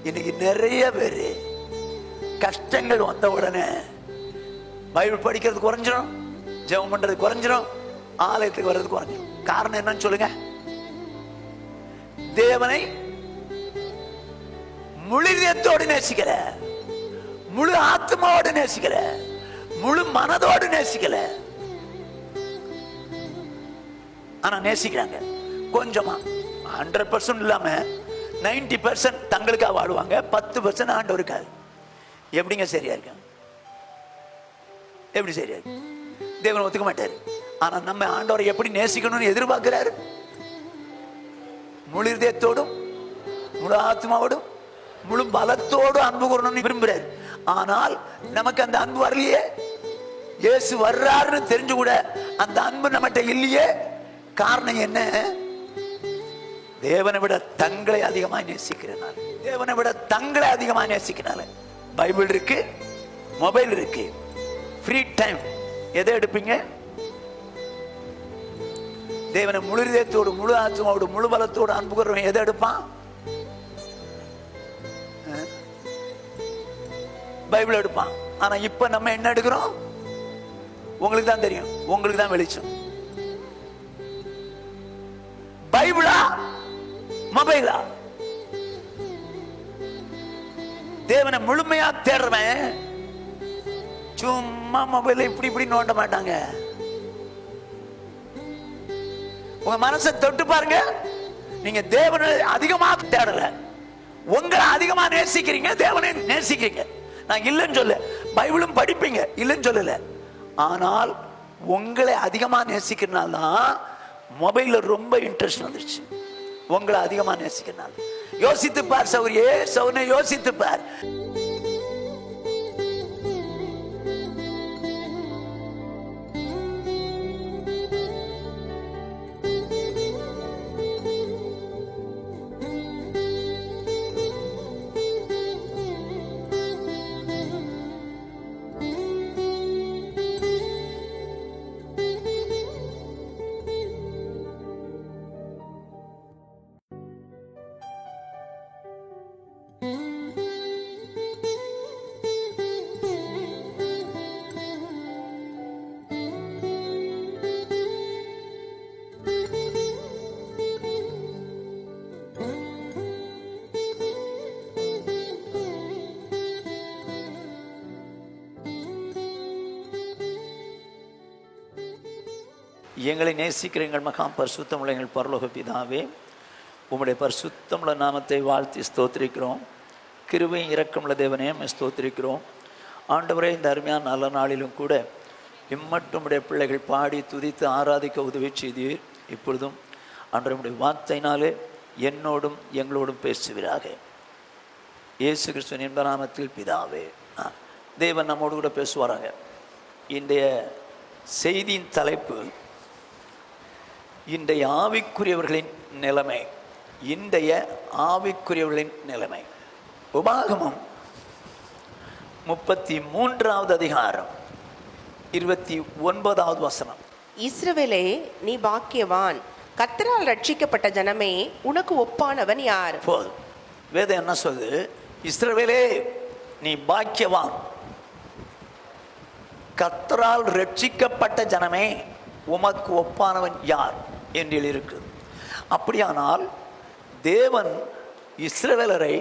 இன்னைக்கு நிறைய பேர் கஷ்டங்கள் வந்த உடனே பைபிள் படிக்கிறது குறைஞ்சிடும், ஜெபம் பண்றது குறைஞ்சிடும், ஆலயத்துக்கு வர்றது குறைஞ்சிடும். காரணம் என்னன்னு சொல்லுங்க? தேவனை முழு இதயத்தோடு நேசிக்கல, முழு ஆத்மாவோடு நேசிக்கல, முழு மனதோடு நேசிக்கல. ஆனா நேசிக்கிறாங்க கொஞ்சமா. 100% இல்லாம 90% தங்களுக்காக வாழுவாங்க, 10% ஆண்டவருக்காக. எப்படிங்க சரியா இருக்கு? எப்படி சரியா இருக்கு? தேவன் ஒத்துக்க மாட்டாரு. ஆனா நம்ம ஆண்டவரை எப்படி நேசிக்கணும்னு எதிர்பார்க்கிறாரு? முழு இதயத்தோடும் முழு ஆத்மாவோடும் முழு பலத்தோடு அன்பு கூறணும்னு விரும்புறாரு. ஆனால் நமக்கு அந்த அன்பு வரலையே. இயேசு வர்றாருன்னு தெரிஞ்சு கூட அந்த அன்பு நம்மகிட்ட இல்லையே. காரணம் என்ன? தேவனை விட தங்களை அதிகமாக நேசிக்கிறனால, தேவனை விட தங்களை அதிகமாக நேசிக்கிறனால. பைபிள் இருக்கு, மொபைல் இருக்கு, ஃப்ரீ டைம் எதை எடுப்பீங்க? தேவனை முழு இதயத்தோடு முழு ஆத்மாவோடு முழு பலத்தோடு அன்பு கூறவன் எதை எடுப்பான்? பைபிள் எடுப்பான். ஆனா இப்ப நம்ம என்ன எடுக்கிறோம்? உங்களுக்கு தான் தெரியும், உங்களுக்கு தான் வெளிச்சம். பைபிளா மொபைலா? தேவனை முழுமையா தேடுறவன் சும்மா மொபைல இப்படி இப்படி நோண்ட மாட்டாங்க. உங்க மனசை தொட்டு பாருங்க. நீங்க தேவனை அதிகமா தேடல, உங்களை அதிகமா நேசிக்கிறீங்க, தேவனை நேசிக்கிறீங்க. நான் இல்லைன்னு சொல்ல, பைபிளும் படிப்பீங்க, இல்லைன்னு சொல்லல. ஆனால் உங்களை அதிகமா நேசிக்கிறனால தான் மொபைல்ல ரொம்ப இன்ட்ரெஸ்ட் வந்துருச்சு. உங்களை அதிகமா நேசிக்கிறனால. யோசித்து பார் சௌரியே, சௌனை யோசித்து பார். எங்களை நேசிக்கிற எங்கள் மகா பரிசுத்தமுள்ள எங்கள் பரலோக பிதாவே, உம்முடைய பரிசுத்தமுள்ள நாமத்தை வாழ்த்தி ஸ்தோத்திரிக்கிறோம். கிருபை இரக்கமுள்ள தேவனே ஸ்தோத்திரிக்கிறோம். ஆண்டவரே, இந்த அருமையான நல்ல நாளிலும் கூட இம்மட்டும் உடைய பிள்ளைகள் பாடி துதித்து ஆராதிக்க உதவி செய்தீர். இப்பொழுதும் ஆண்டவருடைய வார்த்தையினாலே என்னோடும் எங்களோடும் பேசுவீராக. இயேசு கிறிஸ்துவின் இன்ப நாமத்தில் பிதாவே. தேவன் நம்மோடு கூட பேசுவாராங்க. இன்றைய செய்தியின் தலைப்பு இன்றைய ஆவிக்குரியவர்களின் நிலைமை. இன்றைய ஆவிக்குரியவர்களின் நிலைமை. உபாகமம் 33வது அதிகாரம் 29வது வசனம். இஸ்ரவேலே, நீ பாக்கியவான், கர்த்தரால் ரட்சிக்கப்பட்ட ஜனமே, உனக்கு ஒப்பானவன் யார்? போதும். வேதம் என்ன சொல்லுது? இஸ்ரவேலே, நீ பாக்கியவான், கர்த்தரால் ரட்சிக்கப்பட்ட ஜனமே, உமக்கு ஒப்பானவன் யார் என்று இருக்குது. அப்படியானால் தேவன் இஸ்ரவேலரை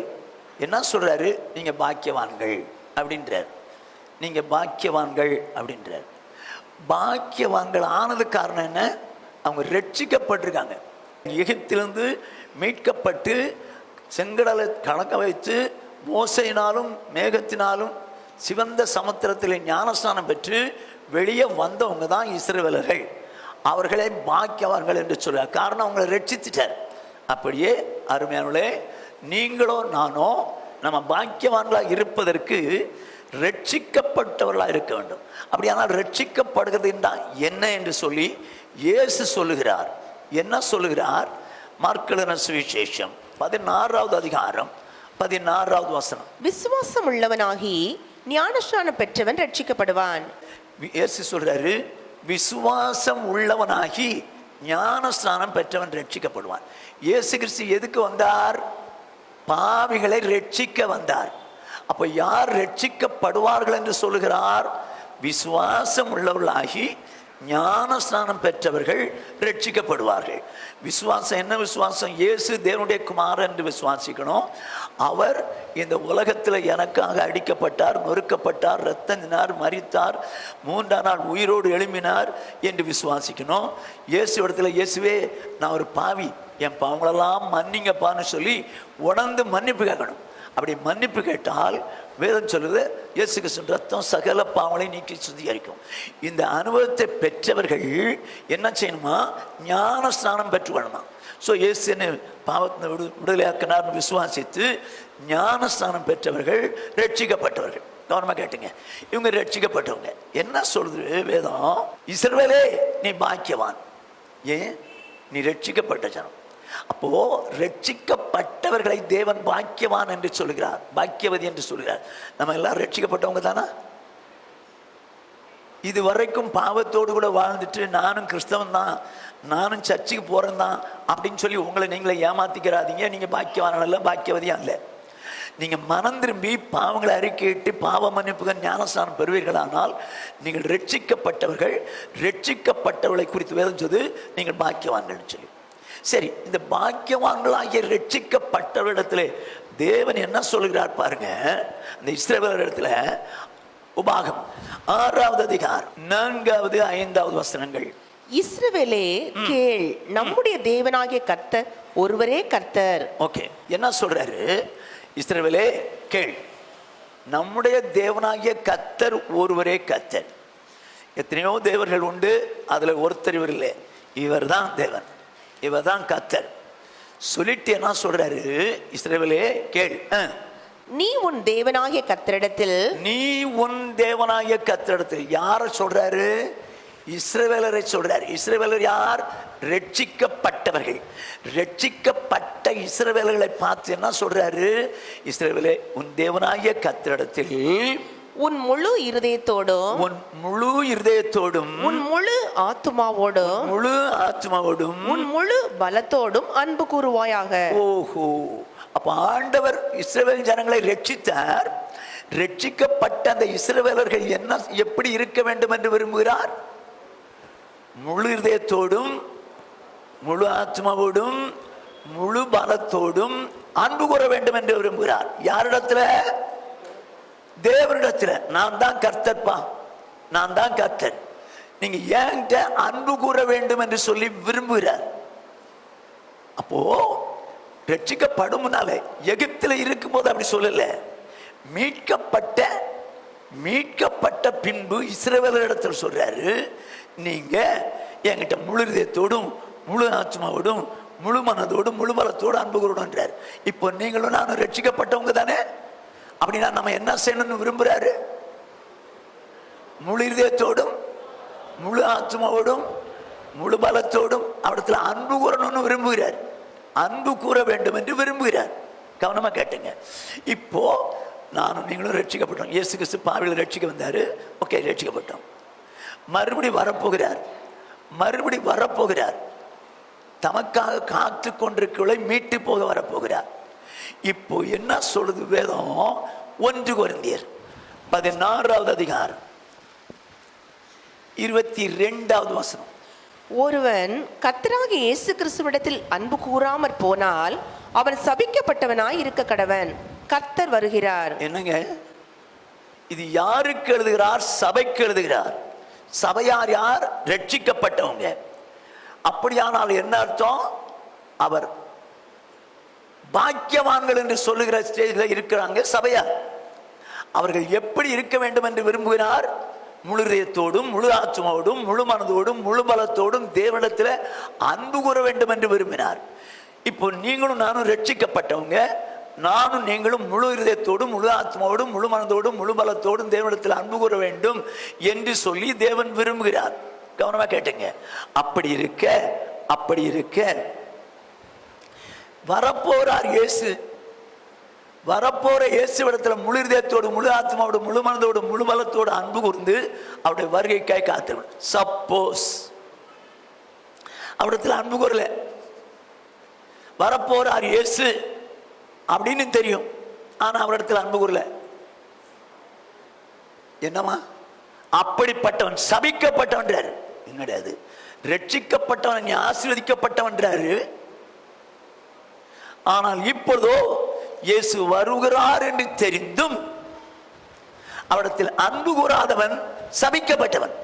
என்ன சொல்றாரு? நீங்க பாக்கியவான்கள் அப்படின்றார். நீங்க பாக்கியவான்கள் அப்படின்றார். பாக்கியவான்கள் ஆனது காரணம் என்ன? அவங்க ரட்சிக்கப்பட்டிருக்காங்க. எகிப்திலிருந்து மீட்கப்பட்டு செங்கடலை கணக்க வைத்து மோசையினாலும் மேகத்தினாலும் சிவந்த சமுத்திரத்தில் ஞானஸ்நானம் பெற்று வெளியே வந்தவங்க தான் இஸ்ரவேலர்கள். அவர்களே பாக்கியவான்கள் என்று சொல்றார். காரணம் அவங்களை ரட்சித்துட்டார். அப்படியே அருமையானவர்களே, நீங்களோ நானோ நம்ம பாக்கியவான்களாக இருப்பதற்கு ரட்சிக்கப்பட்டவர்களாக இருக்க வேண்டும். அப்படியானால் ரட்சிக்கப்படுகிறது என்ன என்று சொல்லி இயேசு சொல்லுகிறார். என்ன சொல்லுகிறார்? மார்க் எழுதின சுவிசேஷம் 16வது அதிகாரம் 16வது வசனம். விசுவாசம் உள்ளவனாகி ஞானஸ்நானம் பெற்றவன் ரட்சிக்கப்படுவான். இயேசு சொல்றாரு, விசுவாசம் பாவிகளை ரட்சிக்க வந்தார். அப்போ யார் ரட்சிக்கப்படுவார்கள் என்று சொல்லுகிறார்? விசுவாசம் உள்ளவர்களாகி ஞான ஸ்நானம் பெற்றவர்கள் ரட்சிக்கப்படுவார்கள். விசுவாசம் என்ன விசுவாசம்? இயேசு தேவனுடைய குமாரன் என்று விசுவாசிக்கணும். அவர் இந்த உலகத்தில் எனக்காக அடிக்கப்பட்டார், நொறுக்கப்பட்டார், இரத்தத்தினார், மரித்தார், 3ஆம் நாள் உயிரோடு எழும்பினார் என்று விசுவாசிக்கணும். இயேசு இடத்துல, இயேசுவே நான் ஒரு பாவி, என் பாவங்களெல்லாம் மன்னிங்கப்பான்னு சொல்லி உணர்ந்து மன்னிப்பு கேட்கணும். அப்படி மன்னிப்பு கேட்டால் வேதம் சொல்லுது, இயேசு கிறிஸ்துவின் ரத்தம் சகல பாவங்களை நீக்கி சுத்திகரிக்கும். இந்த அனுபவத்தை பெற்றவர்கள் என்ன செய்யணுமா? ஞான ஸ்நானம் பெற்றுக்கொள்ளணுமா. ஸோ இயேசு என்ன பாவத்தை விடுதலையாக்கினார்னு விசுவாசித்து ஞான ஸ்நானம் பெற்றவர்கள் ரட்சிக்கப்பட்டவர்கள். கவனமாக கேட்டுங்க, இவங்க ரட்சிக்கப்பட்டவங்க. என்ன சொல்றது வேதம்? இஸ்ரவேலே நீ பாக்கியவான். ஏன்? நீ ரட்சிக்கப்பட்ட ஜனம். அப்போ ரட்சிக்கப்பட்டவர்களை தேவன் பாக்கியவான் என்று சொல்கிறார், பாக்கியவதி என்று சொல்கிறார். நம்ம எல்லாம் ரட்சிக்கப்பட்டவங்க தானா? இது வரைக்கும் பாவத்தோடு கூட வாழ்ந்துட்டு நானும் கிறிஸ்தவன் தான், நானும் சர்ச்சுக்கு போறேன் தான் அப்படின்னு சொல்லி உங்களை நீங்களே ஏமாத்திக்கிறாதீங்க. நீங்க பாக்கியவான இல்லை, பாக்கியவதியா இல்லை. நீங்க மனம் திரும்பி பாவங்களை அறிக்கையிட்டு பாவ மன்னிப்புகள் ஞானஸ்நானம் பெறுவீர்களானால் நீங்கள் ரட்சிக்கப்பட்டவர்கள். ரட்சிக்கப்பட்டவர்களை குறித்து வேதம் சொல்லுது நீங்கள் பாக்கியவான்கள் சொல்லி. சரி, இந்த பாக்கியவான்களாகிய ரட்சிக்கப்பட்டவரிடத்துல தேவன் என்ன சொல்கிறார் பாருங்க. இந்த இஸ்ரவேலர் இடத்துல உபாகம் 6வது அதிகாரம் 4வது 5வது வசனங்கள். இஸ்ரவேலே கேள், நம்முடைய தேவனாகிய கர்த்தர் ஒருவரே கர்த்தர். ஓகே, என்ன சொல்றாரு? இஸ்ரவேலே கேள், நம்முடைய தேவனாகிய கர்த்தர் ஒருவரே கர்த்தர். எத்தனையோ தேவர்கள் உண்டு, அதுல ஒருத்தர் இவர் இல்லை, இவர் தான் தேவன், இவர் தான் கர்த்தர் சொல்லிட்டு என்ன சொல்றாரு? இஸ்ரவேலே கேள், நீ உன் தேவனாகிய கர்த்தரிடத்தில், நீ உன் தேவனாகிய கர்த்தரிடத்தில். யார சொல்றாரு? இஸ்ரவேலரை சொல்றாரு. இஸ்ரவேலர் யார்? ரட்சிக்கப்பட்டவர்கள். ரட்சிக்கப்பட்ட இஸ்ரவேலர்களை பார்த்து என்ன சொல்றாரு? இஸ்ரவேலே உன் தேவனாகிய கர்த்தரிடத்தில் உன் முழு இருதயத்தோடும், உன் முழு இருதயத்தோடும், உன் முழு ஆத்துமாவோடும், முழு ஆத்மாவோடும், உன் முழு பலத்தோடும் அன்பு கூறுவாயாக. ஓஹோ, அப்ப ஆண்டவர் இஸ்ரவேல் ஜனங்களை ரட்சித்தார். ரட்சிக்கப்பட்ட அந்த இஸ்ரவேலர்கள் என்ன எப்படி இருக்க வேண்டும் என்று விரும்புகிறார்? முழு இதயத்தோடும், முழு ஆத்மாவோடும், முழு பலத்தோடும் அன்பு கூற வேண்டும் என்று விரும்புகிறார். யாரிடத்துல? தேவனிடத்துல. நான் தான் கர்த்தர்ப்பா, நான் தான் கர்த்தர், நீங்க என்கிட்ட அன்பு கூற வேண்டும் என்று சொல்லி விரும்புகிறார். அப்போ ரட்சிக்கப்படும் முன்னாலே எகிப்தில் இருக்கும் போது அப்படி சொல்லல. மீட்கப்பட்ட பின்பு இஸ்ரவேலரிடத்தில் சொல்றாரு, நீங்க என்கிட்ட முழு இதயத்தோடும், முழு ஆத்மாவோடும், முழு மனதோடும், முழு பலத்தோடு அன்பு கூறணும்ன்றார். இப்போ நீங்களும் நானும் ரட்சிக்கப்பட்டவங்க தானே? அப்படின்னா நம்ம என்ன செய்யணும்னு விரும்புறாரு? முழு இதயத்தோடும், முழு ஆத்மாவோடும், முழு பலத்தோடும் அவரிடத்துல அன்பு கூறணும்னு விரும்புகிறார். அன்பு கூற வேண்டும் என்று விரும்புகிறார். கவனமா கேட்டுங்க. இப்போ நானும் நீங்களும் ரட்சிக்கப்பட்டோம். இயேசு கிறிஸ்து பாவிகளை ரட்சிக்க வந்தாரு. ஓகே, ரட்சிக்கப்பட்டோம். மறுபடி வரப்போகிறார். தமக்காக காத்து கொண்டிருக்கிறவர்களை மீட்டு போக வரப்போகிறார். இப்போ என்ன சொல்லுது வேதம்? 1 கொரிந்தியர் 16வது அதிகாரம் 22வது வசனம். ஒருவன் கர்த்தராகிய இயேசு கிறிஸ்துவிடத்தில் அன்பு கூறாமற் போனால் அவன் சபிக்கப்பட்டவனாய் இருக்க கடவன். கர்த்தர் வருகிறார். என்னங்க இது? யாருக்கு எழுதுகிறார்? சபைக்கு எழுதுகிறார். சபையார் யார்? ரட்சிக்கப்பட்டவங்க. அப்படியானால் என்ன அர்த்தம்? அவர் பாக்கியவான்கள் என்று சொல்லுகிற ஸ்டேஜில் இருக்கிறாங்க சபையார். அவர்கள் எப்படி இருக்க வேண்டும் என்று விரும்புகிறார்? முழு இதயத்தோடும், முழு ஆத்மாவோடும், முழு மனதோடும், முழு பலத்தோடும் தேவனிடத்தில் அன்பு கூற வேண்டும் என்று விரும்பினார். இப்போ நீங்களும் நானும் ரட்சிக்கப்பட்டவங்க. நானும் நீங்களும் முழு இதயத்தோடும், முழு ஆத்மாவோடும், முழு மனதோடும், முழு பலத்தோடும் தேவனிடத்தில் அன்பு கூற வேண்டும் என்று சொல்லி தேவன் விரும்புகிறார். கவனமா கேட்டுங்க. அப்படி இருக்க வரப்போறார் இயேசு. வரப்போற இயேசுவிடத்துல முழு இதயத்தோடு, முழு ஆத்மாவோடு, முழு மனதோடு, முழு பலத்தோடு அன்பு கூர்ந்து அவருடைய வருகைக்காய் காத்திருக்கணும். சப்போஸ் அவரிடத்துல அன்பு கூறல, வரப்போறார் இயேசு, அப்படின்னு தெரியும். ஆனா அவரிடத்தில் அன்பு கூறல. என்னமா அப்படிப்பட்டவன் சபிக்கப்பட்டவன்றாரு. என்னடா அது, ரட்சிக்கப்பட்டவன் ஆசீர்வதிக்கப்பட்டவன்றாரு. ஆனால் இப்பொழுதோ இயேசு வருகிறார் என்று தெரிந்தும் அவரிடத்தில் அன்பு கூறாதவன் சபிக்கப்பட்டவன்.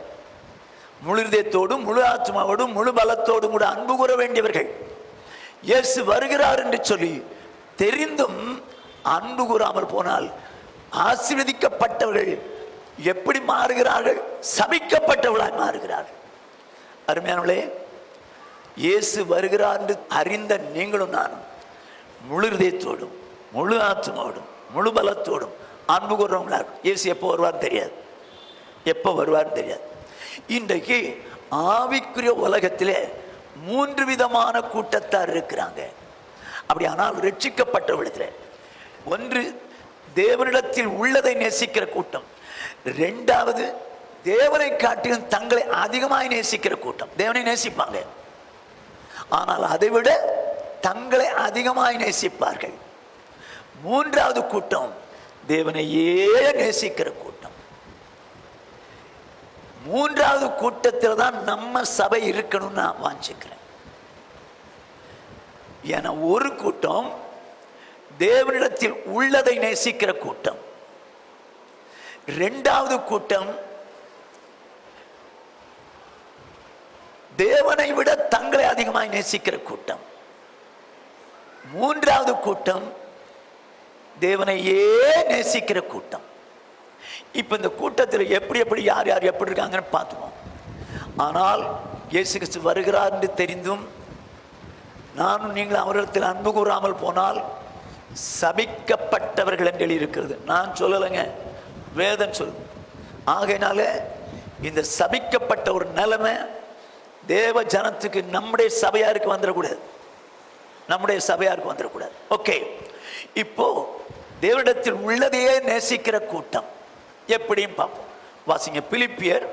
முழு இதயத்தோடும் முழு ஆத்மாவோடும் முழு பலத்தோடும் கூட அன்பு கூற வேண்டியவர்கள் இயேசு வருகிறார் என்று சொல்லி தெரிந்தும் அன்பு கூறாமல் போனால் ஆசீர்வதிக்கப்பட்டவர்கள் எப்படி மாறுகிறார்கள்? சபிக்கப்பட்டவர்களாய் மாறுகிறார்கள். அருமையானவர்களே, இயேசு வருகிறார் என்று அறிந்த நீங்களும் நானும் முழு இதயத்தோடும் முழு ஆத்மாவோடும் முழு பலத்தோடும் அன்பு கூறுறவங்களா இருக்கும். இயேசு எப்போ வருவார் தெரியாது, எப்போ வருவார் தெரியாது. இன்றைக்கு ஆவிக்குரிய உலகத்திலே 3 விதமான கூட்டத்தார் இருக்கிறாங்க. அப்படி ஆனால் ரட்சிக்கப்பட்டவர்களிடத்தில் ஒன்று தேவனிடத்தில் உள்ளதை நேசிக்கிற கூட்டம், 2வது தேவனை காட்டிலும் தங்களை அதிகமாய் நேசிக்கிற கூட்டம். தேவனை நேசிப்பாங்க, ஆனால் அதைவிட தங்களை அதிகமாய் நேசிப்பார்கள். 3வது கூட்டம் தேவனையே நேசிக்கிற கூட்டம். 3வது கூட்டத்தில் தான் நம்ம சபை இருக்கணும்னு நான் வாஞ்சிக்கிறேன். ஏன்னா ஒரு கூட்டம் தேவனிடத்தில் உள்ளதை நேசிக்கிற கூட்டம், 2வது கூட்டம் தேவனை விட தங்களை அதிகமாய் நேசிக்கிற கூட்டம், 3வது கூட்டம் தேவனையே நேசிக்கிற கூட்டம். இப்ப இந்த கூட்டத்தில் எப்படி எப்படி யார் யார் எப்படி இருக்காங்கன்னு பார்த்துக்கோம். ஆனால் இயேசு கிறிஸ்து வருகிறார் என்று தெரிந்தும் நானும் நீங்கள் அவரிடத்தில் அன்பு கூறாமல் போனால் சபிக்கப்பட்டவர்கள் என்று எழுதியிருக்கிறது. நான் சொல்லலைங்க, வேதம் சொல்லுது. ஆகையினால இந்த சபிக்கப்பட்ட ஒரு நிலைமை தேவ ஜனத்துக்கு நம்முடைய சபையாருக்கு வந்துடக்கூடாது, நம்முடைய சபையாருக்கு வந்துடக்கூடாது. ஓகே, இப்போ தேவனிடத்தில் உள்ளதையே நேசிக்கிற கூட்டம் எப்படியும் பார்ப்போம். வாசிங்க பிலிப்பியர்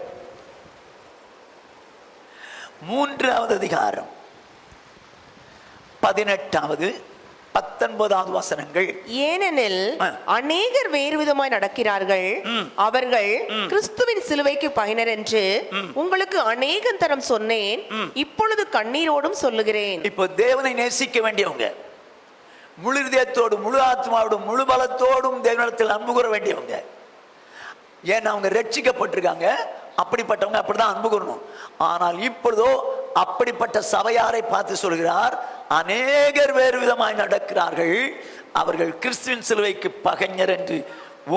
3வது அதிகாரம் 18வது 19வது வசனங்கள். ஏனெனில் அநேகர் வேறு விதமாய் நடக்கிறார்கள், அவர்கள் கிறிஸ்துவின் சிலுவைக்கு பயனர் என்று உங்களுக்கு அநேகம் தரம் சொன்னேன், இப்பொழுது கண்ணீரோடும் சொல்லுகிறேன். இப்போ தேவனை நேசிக்க வேண்டியவங்க, முழு இதயத்தோடும் முழு ஆத்மாவோடும் முழு பலத்தோடும் தேவனிடத்தில் அன்பு கூற வேண்டியவங்க. ஏன்னா அவங்க ரட்சிக்கப்பட்டிருக்காங்க, அப்படிப்பட்டவங்க அப்படிதான் அன்பு கூறணும். ஆனால் இப்பொழுதோ அப்படிப்பட்ட சபையாரை பார்த்து சொல்கிறார், அநேகர் வேறு விதமாய் நடக்கிறார்கள், அவர்கள் கிறிஸ்துவின் சிலுவைக்கு பகைஞர் என்று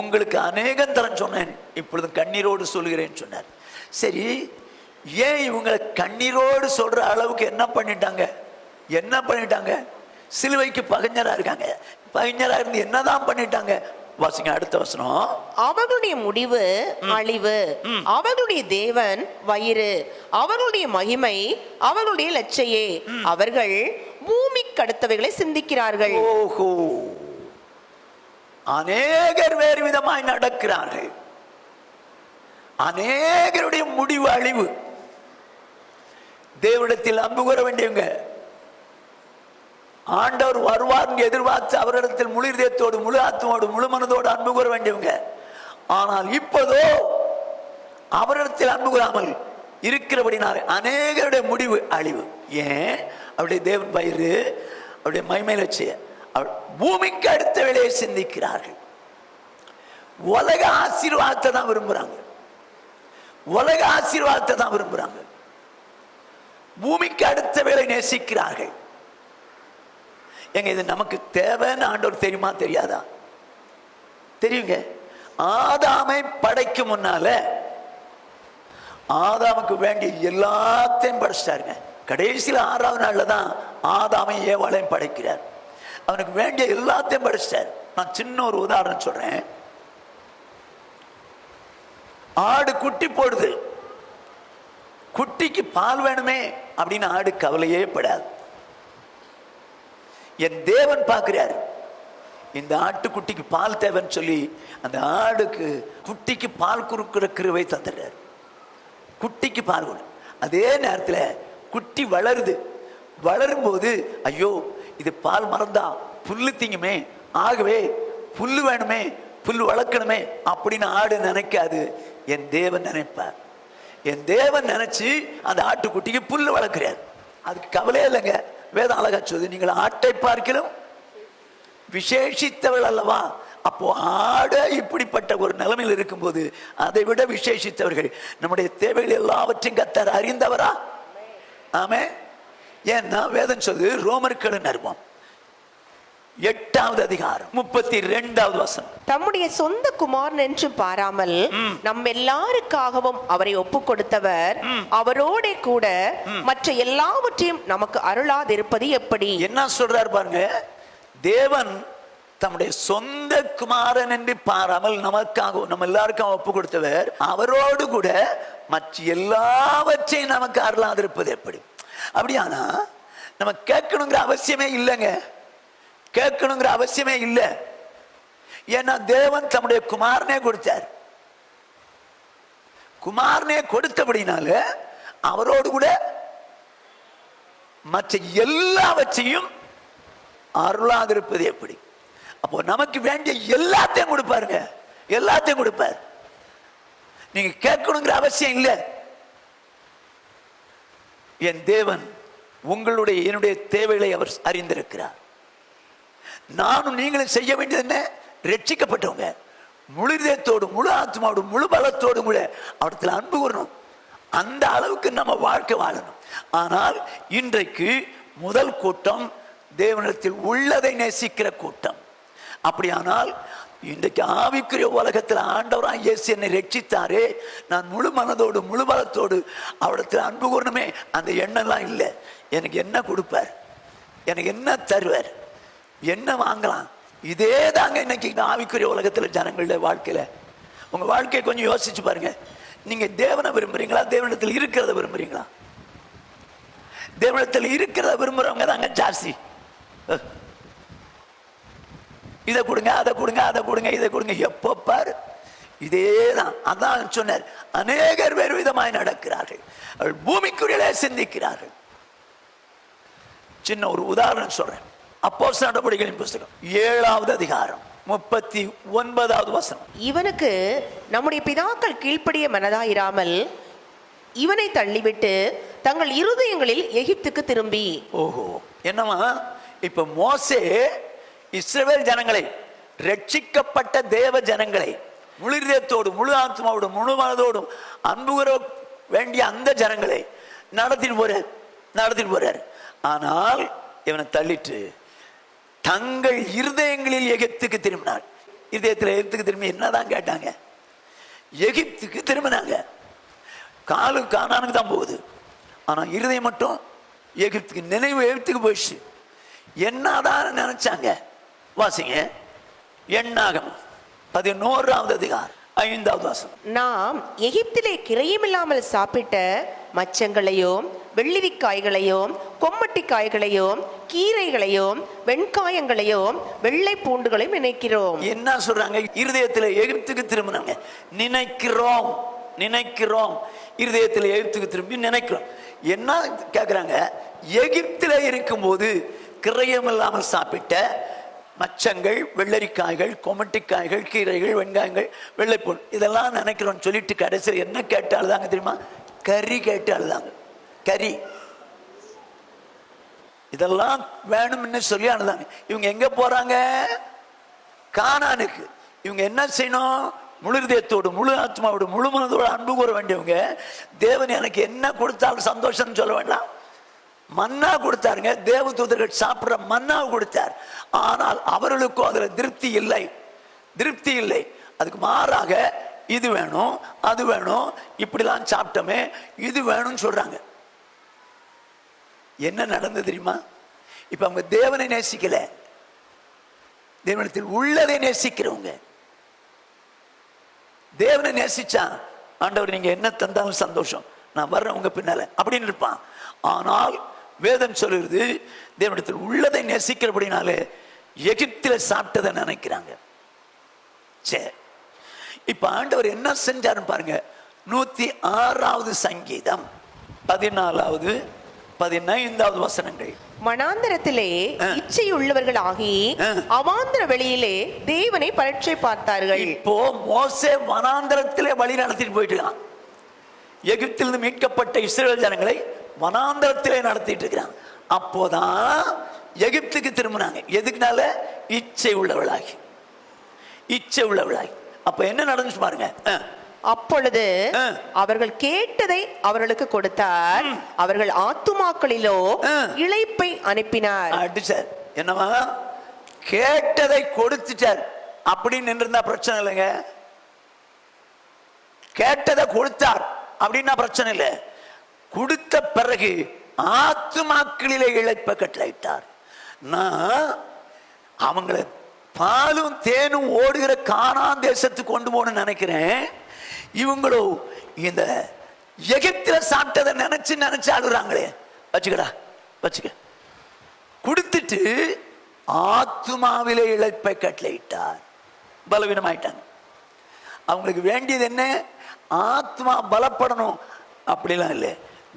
உங்களுக்கு அநேகம் தரம் சொன்னேன், இப்பொழுது கண்ணீரோடு சொல்கிறேன் சொன்னார். சரி, ஏன் இவங்களை கண்ணீரோடு சொல்ற அளவுக்கு என்ன பண்ணிட்டாங்க? என்ன பண்ணிட்டாங்க? சிலுவைக்கு பகைஞரா இருக்காங்க. பகைஞரா இருந்து என்னதான் பண்ணிட்டாங்க? வாசிங்க அடுத்த வசனம். அவர்களுடைய முடிவு அழிவு, அவர்களுடைய தேவன் வயிறு, அவர்களுடைய மகிமை அவர்களுடைய லட்சையே, அவர்கள் பூமிக்கு அடுத்தவைகளை சிந்திக்கிறார்கள். ஓஹோ, அநேகர் வேறு விதமாய் நடக்கிறார்கள், அநேகருடைய முடிவு அழிவு. தேவனிடத்தில் அன்பு கூற வேண்டியவங்க, ஆண்டவர் வருவார் எதிர்பார்த்து அவரிடத்தில் முழு இதயத்தோடு முழு ஆத்மாவோடு முழு மனதோடு அன்பு கூற வேண்டியவங்க. ஆனால் இப்போதோ அவரிடத்தில் அன்பு கூறாமல் இருக்கிறபடினாலே அநேகருடைய முடிவு அழிவு. ஏன்? அவருடைய தேவன் வயிறு, அவருடைய மகிமை லட்சியம், பூமிக்கு அடுத்த வேலையை சிந்திக்கிறார்கள். உலக ஆசீர்வாதத்தை தான் விரும்புறாங்க, உலக ஆசீர்வாதத்தை தான் விரும்புறாங்க, பூமிக்கு அடுத்த வேலை நேசிக்கிறார்கள். எங்க இது நமக்கு தேவைன்னு ஆண்டவர் தெரியுமா தெரியாதா? தெரியுங்க. ஆதாமை படைக்கும் முன்னால ஆதாமுக்கு வேண்டிய எல்லாத்தையும் படைச்சிட்டாருங்க. கடைசியில் 6வது நாள்ல தான் ஆதாமை ஏவாளையும் படைக்கிறார். அவனுக்கு வேண்டிய எல்லாத்தையும் படைச்சிட்டார். நான் சின்ன ஒரு உதாரணம் சொல்றேன். ஆடு குட்டி போடுது, குட்டிக்கு பால் வேணுமே அப்படின்னு ஆடு கவலையே படாது. என் தேவன் பார்க்கிறார், இந்த ஆட்டுக்குட்டிக்கு பால் தேவைன்னு சொல்லி அந்த ஆடுக்கு குட்டிக்கு பால் குறுக்கிற கிருவை தந்துடுறார். குட்டிக்கு பால் கொடு. அதே நேரத்தில் குட்டி வளருது, வளரும் போது ஐயோ இது பால் மறந்தா புல்லு திங்குமே ஆகவே புல்லு வேணுமே, புல் வளர்க்கணுமே அப்படின்னு ஆடு நினைக்காது. என் தேவன் நினைப்பார். என் தேவன் நினைச்சு அந்த ஆட்டுக்குட்டிக்கு புல்லு வளர்க்கிறார். அதுக்கு கவலையே இல்லைங்க. வேதம் அழகா சொல்லுது, நீங்கள் ஆட்டை பார்க்கிலும் விசேஷித்தவள் அல்லவா. அப்போ ஆடு இப்படிப்பட்ட ஒரு நிலைமையில் இருக்கும்போது அதை விட விசேஷித்தவர்கள். நம்முடைய தேவைகள் எல்லாவற்றையும் கர்த்தர் அறிந்தவரா? ஆமே. ஏன்னா வேதம் சொல்லுது, ரோமர்கள் நிருபம் 8வது அதிகாரம் 32வது வசனம், தம்முடைய சொந்த குமாரன் என்று பாராமல் நம் எல்லாருக்காகவும் அவரை ஒப்பு கொடுத்தவர் அவரோட கூட மற்ற எல்லாவற்றையும் நமக்கு அருளாதிருப்பது எப்படி? என்ன சொல்றாரு பாருங்க. தேவன் தம்முடைய சொந்த குமாரன் என்று பாராமல் நமக்காக, நம்ம எல்லாருக்கும் ஒப்பு கொடுத்தவர் அவரோடு கூட மற்ற எல்லாவற்றையும் நமக்கு அருளாதிருப்பது எப்படி? அப்படியானா நம்ம கேட்கணுங்கிற அவசியமே இல்லைங்க. கேட்கணுங்கிற அவசியமே இல்லை. ஏன்னா தேவன் தம்முடைய குமாரனே கொடுத்தார். குமாரனே கொடுத்தபடினால அவரோடு கூட மற்ற எல்லாவற்றையும் அருளாதிருப்பது எப்படி? அப்போ நமக்கு வேண்டிய எல்லாத்தையும் கொடுப்பாருங்க. எல்லாத்தையும் கொடுப்பார். நீங்க கேட்கணுங்கிற அவசியம் இல்லை. என் தேவன் உங்களுடைய என்னுடைய தேவைகளை அவர் அறிந்திருக்கிறார். நானும் நீங்களும் செய்ய வேண்டியது என்ன? ரட்சிக்கப்பட்டவங்க முழு இதயத்தோடு, முழு ஆத்மாவோடு, முழு பலத்தோடு கூட அவரிடத்தில் அன்பு கூறணும். அந்த அளவுக்கு நம்ம வாழ்க்கை வாழணும். ஆனால் இன்றைக்கு முதல் கூட்டம் தேவனிடத்தில் உள்ளதை நேசிக்கிற கூட்டம். அப்படியானால் இன்றைக்கு ஆவிக்குரிய உலகத்தில் ஆண்டவராக இயேசு என்னை ரட்சித்தாரே, நான் முழு மனதோடு முழு பலத்தோடு அவரிடத்தில் அன்பு கூறணுமே, அந்த எண்ணம்லாம் இல்லை. எனக்கு என்ன கொடுப்பார், எனக்கு என்ன தருவார், என்ன வாங்கலாம், இதே தாங்க இன்னைக்கு ஆவிக்குரிய உலகத்தில் ஜனங்களுடைய வாழ்க்கையில். உங்க வாழ்க்கையை கொஞ்சம் யோசிச்சு பாருங்க. நீங்க தேவனை விரும்புறீங்களா, தேவனிடத்தில் இருக்கிறத விரும்புறீங்களா? தேவனிடத்தில் இருக்கிறத விரும்புறவங்க தாங்க ஜாஸ்தி. இதை கொடுங்க, அதை கொடுங்க, அதை கொடுங்க, இதை கொடுங்க, எப்போ பாரு இதேதான். அதான் சொன்னார், அநேகர் வேறு விதமாய் நடக்கிறார்கள், அவள் பூமிக்குள்ளே சிந்திக்கிறார்கள். சின்ன ஒரு உதாரணம் சொல்றேன். அப்போஸ்தலர் நடபடிகளின் புஸ்தகம் 7வது அதிகாரம் 39வது வசனம். இவனுக்கு நம்முடைய பிதாக்கள் கீழ்ப்படிய மனதாயிராமல் இவனை தள்ளிவிட்டு தங்கள் இருதயங்களில் எகிப்துக்கு திரும்பி. ஓஹோ, என்னமா இப்ப மோசே இஸ்ரவேல் ஜனங்களை, ரட்சிக்கப்பட்ட தேவ ஜனங்களை, முழு இதயத்தோடு முழு ஆத்மாவோடு முழு மனதோடும் அன்பு கூற வேண்டிய அந்த ஜனங்களை நடத்திட்டு போறார். ஆனால் இவனை தள்ளிட்டு தங்கள் இருதயங்களில் எகிப்துக்கு திரும்பினார். இதயத்தில் எகிப்துக்கு திரும்பி என்னதான் கேட்டாங்க? எகிப்துக்கு திரும்பினாங்க. காலு கானானுக்கு தான் போகுது, ஆனா இருதயம் மட்டும் எகிப்துக்கு, நினைவு எகிப்துக்கு போயிடுச்சு. என்னதான் நினைச்சாங்க? வாசிங்க, எண்ணாகமம் 11வது அதிகாரம் 5வது வசனம். நாம் எகிப்திலே கிரையமில்லாமல் சாப்பிட்ட மச்சங்களையும் வெள்ளிரிக்காய்களையும் கொம்மட்டிக்காய்களையும் கீரைகளையும் வெண்காயங்களையும் வெள்ளை பூண்டுகளையும் நினைக்கிறோம். என்ன சொல்றாங்க? இருதயத்தில் எகிப்துக்கு திரும்பினாங்க. நினைக்கிறோம், இருதயத்தில் எகிப்துக்கு திரும்பி நினைக்கிறோம். என்ன கேட்கிறாங்க? எகிப்தில் இருக்கும்போது கிரயம் இல்லாமல் சாப்பிட்ட மச்சங்கள், வெள்ளரிக்காய்கள், கொமட்டிக்காய்கள், கீரைகள், வெங்காயங்கள், வெள்ளைப்பூண்டு, இதெல்லாம் நினைக்கிறோம் சொல்லிட்டு கடைசியில் என்ன கேட்டு அழுதாங்க தெரியுமா? கறி கேட்டு அழுதாங்க. கறி, இதெல்லாம் வேணும்னு சொல்லி அழுதாங்க. இவங்க எங்க போறாங்க? கானானுக்கு. இவங்க என்ன செய்யணும்? முழு இதயத்தோடு முழு ஆத்மாவோடு முழு மனதோடு அன்பு கூற வேண்டியவங்க. தேவன் எனக்கு என்ன கொடுத்தாலும் சந்தோஷம் சொல்ல வேண்டாம். மன்னா கொடுத்தாருங்க, தேவதூதர்கள் சாப்பிட்ற மன்னாவை கொடுத்தார். ஆனால் அவர்களுக்கும் அதுல திருப்தி இல்லை. அதுக்கு மாறாக இது வேணும், அது வேணும், இப்படிலாம் சாப்பிட்டோமே, இது வேணும்னு சொல்றாங்க. என்ன நடந்தது தெரியுமா? இப்ப அவங்க தேவனை நேசிக்கல, தேவனத்தில் உள்ளதை நேசிக்கிறவங்க. தேவனை நேசிச்சா, ஆண்டவர் நீங்க என்ன தந்தாலும் சந்தோஷம், நான் வர்றேன் உங்க பின்னால அப்படின்னு இருப்பான். ஆனால் வேதம் சொல்லுறது, தேவனிடத்தில் உள்ளதை நேசிக்கிறபடினாலே எகிப்தில சாப்பிட்டதை நினைக்கிறாங்க. சரி, இப்ப ஆண்டவர் என்ன செஞ்சாருன்னு பாருங்க. 106வது சங்கீதம் 14வது 15வது வசனங்கள். மனாந்தரத்திலே இச்சையுள்ளவர்களாகி அவாந்தர வெளியிலே தேவனை பரீட்சை பார்த்தார்கள். இப்போ மோசே வனாந்தரத்திலே வழி நடத்திட்டு போயிட்டு இருக்கான். எகிப்திலிருந்து மீட்கப்பட்ட இஸ்ரவேல் ஜனங்களை வனாந்தரத்திலே நடத்திட்டு இருக்கிறான். அப்போதான் எகிப்துக்கு திரும்பினாங்க. எதுக்குனால? இச்சை உள்ளவர்களாகி. இச்சை உள்ளவர்களாகி. அப்ப என்ன நடந்துச்சு பாருங்க. அப்பொழுது அவர்கள் கேட்டதை அவர்களுக்கு கொடுத்தார், அவர்கள் ஆத்துமாக்களிலோ இளைப்பை அனுப்பினார். அடிச்சார். என்னவா? கேட்டதை கொடுத்துட்டார். அப்படின்னு நின்றிருந்தா பிரச்சனை இல்லைங்க. கேட்டதை கொடுத்தார் அப்படின்னா பிரச்சனை இல்லை. கொடுத்த பிறகு ஆத்துமாக்களிலே இளைப்பை கட்டளையிட்டார். நான் அவங்கள பாலும் தேனும் ஓடுகிற கானான் தேசத்துக்கு கொண்டு போகணும்னு நினைக்கிறேன். இவங்களோ இந்த எகிப்தில சாப்பிட்டதை நினைச்சு நினைச்சு அழுறாங்களே. வச்சுக்கடா வச்சுக்க. கொடுத்துட்டு ஆத்துமாவிலே இளைப்பை கட்டளையிட்டார். பலவீனமாயிட்டாங்க. அவங்களுக்கு வேண்டியது என்ன? ஆத்மா பலப்படணும். அப்படிலாம் இல்லை.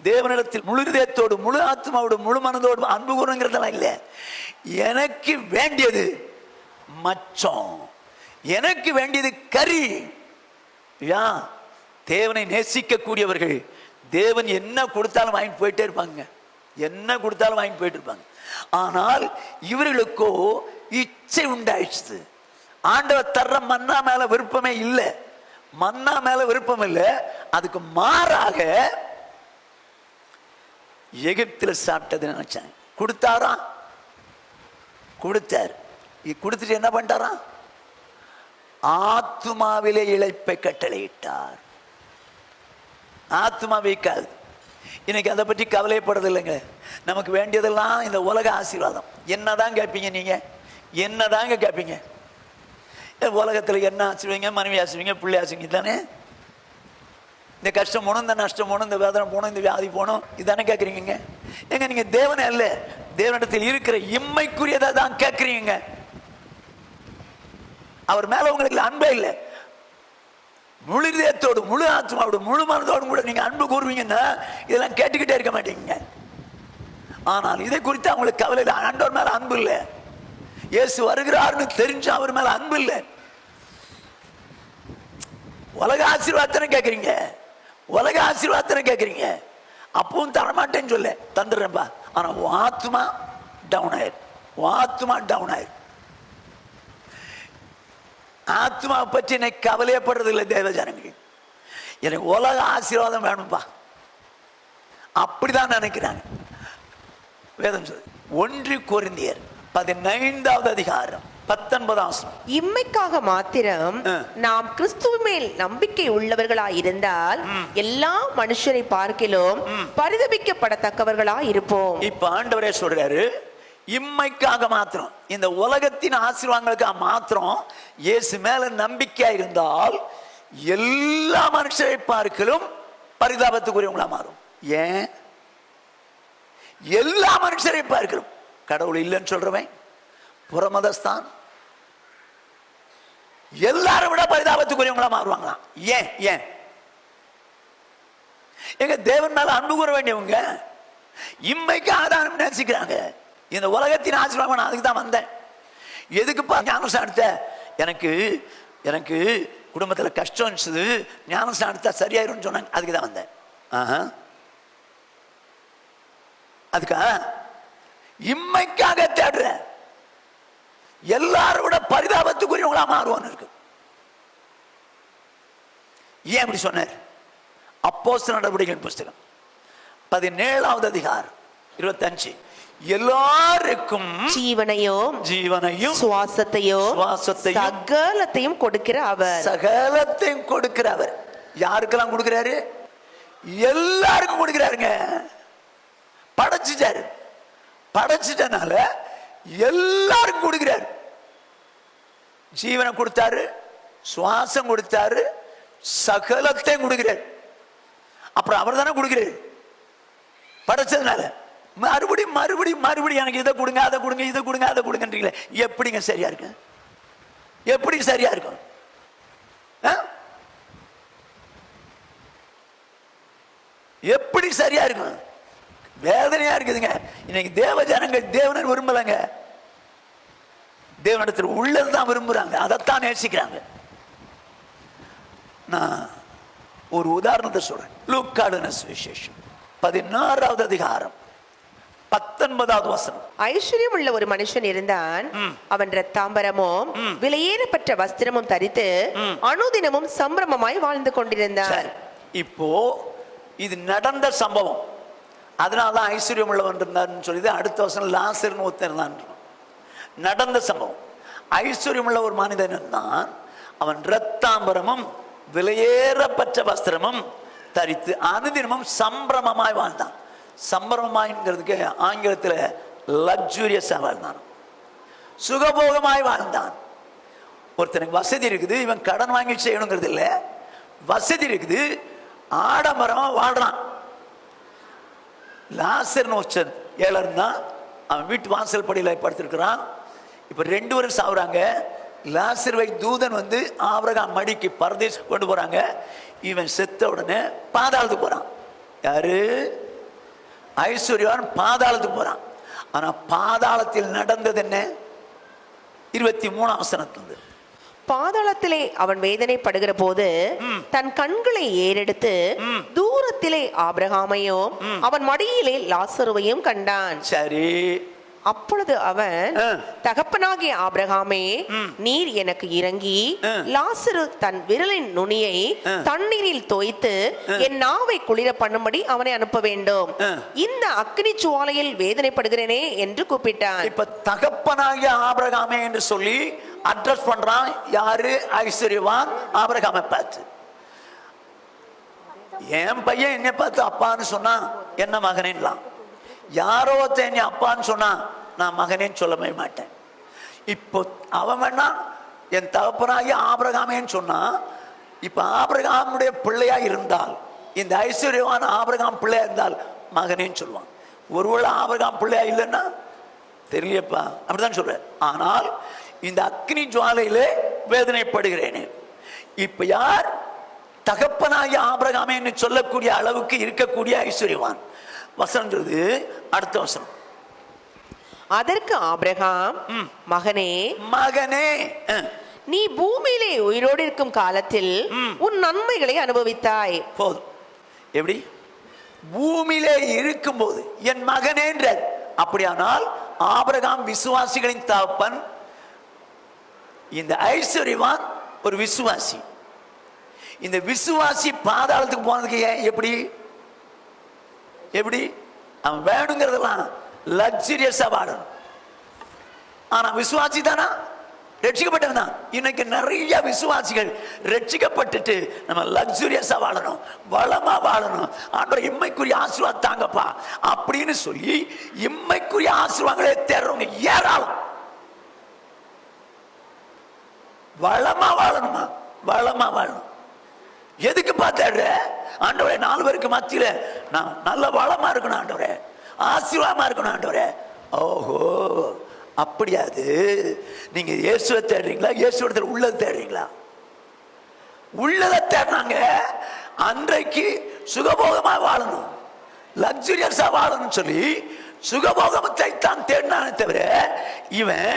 தேவனிடத்தில் முழு இதயத்தோடு முழு ஆத்மாவோடு முழு மனதோடு அன்பு கூறங்கிறதெல்லாம் இல்லை. எனக்கு வேண்டியது மச்சம், எனக்கு வேண்டியது கறி. தேவனை நேசிக்க கூடியவர்கள் தேவன் என்ன கொடுத்தாலும் வாங்கிட்டு போயிட்டே இருப்பாங்க. என்ன கொடுத்தாலும் வாங்கிட்டு போயிட்டு இருப்பாங்க. ஆனால் இவர்களுக்கோ இச்சை உண்டாயிடுச்சு. ஆண்டவர் தர்ற மன்னா மேல விருப்பமே இல்லை. மன்னா மேல விருப்பம் இல்லை. அதுக்கு மாறாக எகிப்தில் சாப்பிட்டது நினைச்சாங்க. கொடுத்தாரா? கொடுத்தார். கொடுத்துட்டு என்ன பண்ணிட்டாரா? ஆத்துமாவிலே இளைப்பை கட்டளையிட்டார். ஆத்மா வைக்காது. இன்னைக்கு அதை பற்றி கவலைப்படுறது இல்லைங்க. நமக்கு வேண்டியதெல்லாம் இந்த உலக ஆசீர்வாதம். என்னதான் கேட்பீங்க நீங்க? என்னதாங்க கேட்பீங்க? உலகத்தில் என்ன ஆசிர்வீங்க? மனைவி ஆசிர்வீங்க, பிள்ளை ஆசிர்வீங்க தானே. இந்த கஷ்டம் போகணும், இந்த நஷ்டம் போகணும், இந்த வேதனை போகணும், இந்த வியாதி போகணும், இதுதானே கேட்குறீங்க. எங்க நீங்க தேவனே அல்ல, தேவனிடத்தில் இருக்கிற இம்மைக்குரியதை தான் கேட்குறீங்க. அவர் மேல உங்களுக்கு அன்பே இல்லை. முழு இதயத்தோடு முழு ஆத்மாவோடு முழு மனதோடு கூட நீங்க அன்பு கூறுவீங்கன்னா இதெல்லாம் கேட்டுக்கிட்டே இருக்க மாட்டீங்க. ஆனால் இதை குறித்து அவங்களுக்கு கவலை இல்லை. ஆண்டவர் மேல அன்பு இல்லை. இயேசு வருகிறார்னு தெரிஞ்சு அவர் மேல அன்பு இல்லை. உலக ஆசீர்வாதத்தை கேட்குறீங்க, உலக ஆசீர்வாதத்தை கேட்குறீங்க. அப்பவும் தரமாட்டேன்னு சொல்ல தந்துடுறேன்பா. ஆனா ஆத்மா டவுன் ஆயிரு. ஆத்மா டவுன் ஆயிரு. ஆத்மா பற்றி எனக்கு கவலையப்படுறது இல்லை தேவ ஜனங்கள். எனக்கு உலக ஆசீர்வாதம் வேணும்பா அப்படிதான் நினைக்கிறாங்க. வேதம் சொல்லு 1 கொரிந்தியர் 15வது அதிகாரம் 19 இம்மைக்காக மாத்திரம் நாம் கிறிஸ்துவ மேல் நம்பிக்கை உள்ளவர்களாயிருந்தால் எல்லா மனுஷரை பார்க்கிலும் பரிதபிக்கப்படத்தக்கவர்களாய் இருப்போம். இப்ப ஆண்டவரே சொல்றாரு, இம்மைக்காக மாத்திரம், இந்த உலகத்தின் ஆசீர்வாதங்களுக்காக மாத்திரம் இயேசு மேல நம்பிக்கையா இருந்தால் எல்லா மனுஷரை பார்க்கலும் பரிதாபத்துக்குரியவங்களா மாறும். ஏன்? எல்லா மனுஷரை பார்க்கலும். கடவுள் இல்லைன்னு சொல்றவன் புறமதஸ்தான் எல்லாரும் விட பரிதாபத்துக்குரியவங்களா மாறுவாங்களாம். ஏன்? ஏன்? எங்க தேவன் மேல அன்பு கூற வேண்டியவங்க இம்மைக்கு ஆதாரம் நேசிக்கிறாங்க. இந்த உலகத்தின் ஆசீர்வாதம் நான் அதுக்கு தான் வந்தேன். எதுக்குப்பா ஞானஸ்நானத்தை? எனக்கு எனக்கு குடும்பத்தில் கஷ்டம் இருந்துச்சு, ஞானஸ்நானத்தை சரியாயிரும்னு சொன்னாங்க, அதுக்கு தான் வந்தேன். அதுக்கா இம்மைக்காக தேடுறேன். எல்லாரும் விட பரிதாபத்துக்குரியவங்களா மாறுவான்னு இருக்கு. ஏன் அப்படி சொன்னார்? அப்போஸ்தலர் நடவடிக்கைகளின் புஸ்தகம் 17வது அதிகாரம் 25 எல்லாருக்கும் ஜீவனையும் சுவாசத்தையும் சகலத்தையும் கொடுக்கிற அவர். சகலத்தையும் கொடுக்கிற அவர் யாருக்கெல்லாம் கொடுக்கிறாரு? எல்லாருக்கும் கொடுக்கிறாருங்க. படைச்சிட்டாரு. படைச்சிட்டனால எல்லாருக்கும் கொடுக்கிறாரு. ஜீவனை கொடுத்தாரு, சுவாசம் கொடுத்தாரு, சகலத்தையும் கொடுக்கிறார். அப்புறம் அவர் தானே கொடுக்கிறார் படைச்சதுனால. மறுபடியும் மறுபடியும் மறுபடியும் எனக்கு இதை கொடுங்க, அதை கொடுங்க, இதை கொடுங்க, அதை கொடுங்கன்றீங்களே, எப்படிங்க சரியா இருக்கு? எப்படி சரியா இருக்கும்? எப்படி சரியா இருக்கும்? வேதனையா இருக்குதுங்க. இன்னைக்கு தேவ ஜனங்கள் தேவனை விரும்பலங்க, தேவனிடத்தில் உள்ளதுதான் விரும்புறாங்க, அதைத்தான் நேசிக்கிறாங்க. நான் ஒரு உதாரணத்தை சொல்றேன். லூக்கான சுவிசேஷம் 16வது அதிகாரம் 19வது வசனம். ஐஸ்வர்யம் உள்ள ஒரு மனுஷன் இருந்தான். அவன் இரத்தாம்பரமும் விலையேறப்பட்ட வஸ்திரமும் தரித்து அனுதினமும் சம்பிரமமாய் வாழ்ந்து கொண்டிருந்தான். இப்போ இது நடந்த சம்பவம், அதனாலதான் ஐஸ்வர்யம் உள்ளவன் இருந்தான்னு சொல்லி அடுத்த வசனம் லாசர்னு ஒருத்தன் நடந்த சம்பவம். ஐஸ்வர்யம் உள்ள ஒரு மனிதன் இருந்தான். அவன் இரத்தாம்பரமும் விலையேறப்பட்ட வஸ்திரமும் தரித்து அனுதினமும் சம்பிரமமாய் வாழ்ந்தான். சம்பிரமமாய்ங்கிறதுக்கு ஆங்கிலத்தில் லக்ஸூரியஸாக வாழ்ந்தான், சுகபோகமாய் வாழ்ந்தான். ஒருத்தனுக்கு வசதி இருக்குது, இவன் கடன் வாங்கி செய்யணுங்கிறது இல்லை, வசதி இருக்குது, ஆடம்பரமா வாழ்றான். லாசர்னு ஒருத்தன் ஏழர் தான், அவன் வீட்டு வாசல் படியில் படுத்திருக்கிறான். இப்ப 2 பேரும் சாவுறாங்க. லாசர்வை தூதன் வந்து ஆபிரகாம் மடிக்கு பரதேசம் கொண்டு போறாங்க. இவன் செத்த உடனே பாதாளத்துக்கு போறான். யாரு? ஐஸ்வர்யவான் பாதாளத்துக்கு போறான். ஆனா பாதாளத்தில் நடந்தது என்ன? 23ஆம் வசனத்திலிருந்து. பாதாளத்திலே அவன் வேதனைப்படுகிற போது தன் கண்களை ஏறெடுத்து தூரத்திலே ஆபிரகாமையும் அவன் மடியிலே லாசருவையும் கண்டான். சரி, அப்பொழுது அவன், தகப்பனாகிய ஆபிரகாமே, நீர் எனக்கு இறங்கி லாசரு தன் விரலின் நுனியை தண்ணீரில் தோய்த்து என் நாவை குளிர பண்ணும்படி அவனை அனுப்ப வேண்டும், இந்த அக்னி சுவாலையில் வேதனைப்படுகிறேனே என்று கூப்பிட்டான். இப்ப தகப்பனாகிய ஆபிரகாமே என்று சொல்லி அட்ரஸ் பண்றான். யாரு? ஐஸ்வர்யவான் ஆபிரகாமை பார்த்து. என் பையன் என்னை பார்த்து அப்பான்னு சொன்னா என்ன மகனேன்லாம், யாரோ என்னை அப்பான்னு சொன்னா நான் மகனேன்னு சொல்லவே மாட்டேன். இப்போ அவன் வேணா என் தகப்பனாகி ஆபிரகாமேன்னு சொன்னா, இப்ப ஆபிரகாமுடைய பிள்ளையா இருந்தால், இந்த ஐஸ்வர்யவான் ஆபிரகாம் பிள்ளையா இருந்தால் மகனேன்னு சொல்லுவான். ஒருவேளை ஆபிரகாம் பிள்ளையா இல்லைன்னா தெரியப்பா அப்படிதான் சொல்ற. ஆனால் இந்த அக்னி ஜுவாலையிலே வேதனைப்படுகிறேனே, இப்ப யார்? தகப்பனாகி ஆபிரகாமேன்னு சொல்லக்கூடிய அளவுக்கு இருக்கக்கூடிய ஐஸ்வர்யவான். வசனம் சொல்லுது, அடுத்த வசனம். அதற்கு ஆபிரகாம், மகனே மகனே, நீ பூமியிலே உயிரோடு இருக்கும் காலத்தில் உன் நன்மைகளை அனுபவித்தாய். போதும். எப்படி? பூமியிலே இருக்கும் போது என் மகனேன்ற. அப்படியானால் ஆபிரகாம் விசுவாசிகளின் தகப்பன், இந்த ஐஸ்வர்யவான் ஒரு விசுவாசி. இந்த விசுவாசி பாதாளத்துக்கு போனதுக்கு எப்படி? எப்படி? அவன் வேணுங்கிறதெல்லாம் லக்ஸூரியஸா வாழணும். ஆனா விசுவாசி தானா? ரட்சிக்கப்பட்டவன் தான். இன்னைக்கு நிறைய விசுவாசிகள் ரட்சிக்கப்பட்டுட்டு நம்ம லக்ஸூரியஸா வாழணும், வளமா வாழணும், ஆண்டவர் இம்மைக்குரிய ஆசீர்வாதம் தாங்கப்பா அப்படின்னு சொல்லி இம்மைக்குரிய ஆசீர்வாதங்களே தேடுறவங்க ஏராளம். வளமா வாழணுமா? வளமா வாழணும். எதுக்கு பார்த்தாடுற? ஆண்டவரே 4 பேருக்கு மத்தியில நான் நல்ல வளமா இருக்கணும் ஆண்டவரே, ஆசீர்வாதமா இருக்கணும் ஆண்டவரே. ஓஹோ, அப்படியாது. நீங்க இயேசுவை தேடுறீங்களா? இயேசுவிடத்தில் உள்ளதை தேடுறீங்களா? உள்ளதை தேடுறாங்க. அன்றைக்கு சுகபோகமா வாழணும், லக்ஸூரியஸா வாழணும் சொல்லி சுகபோகத்தை தான் தேடினானே தவிர, இவன்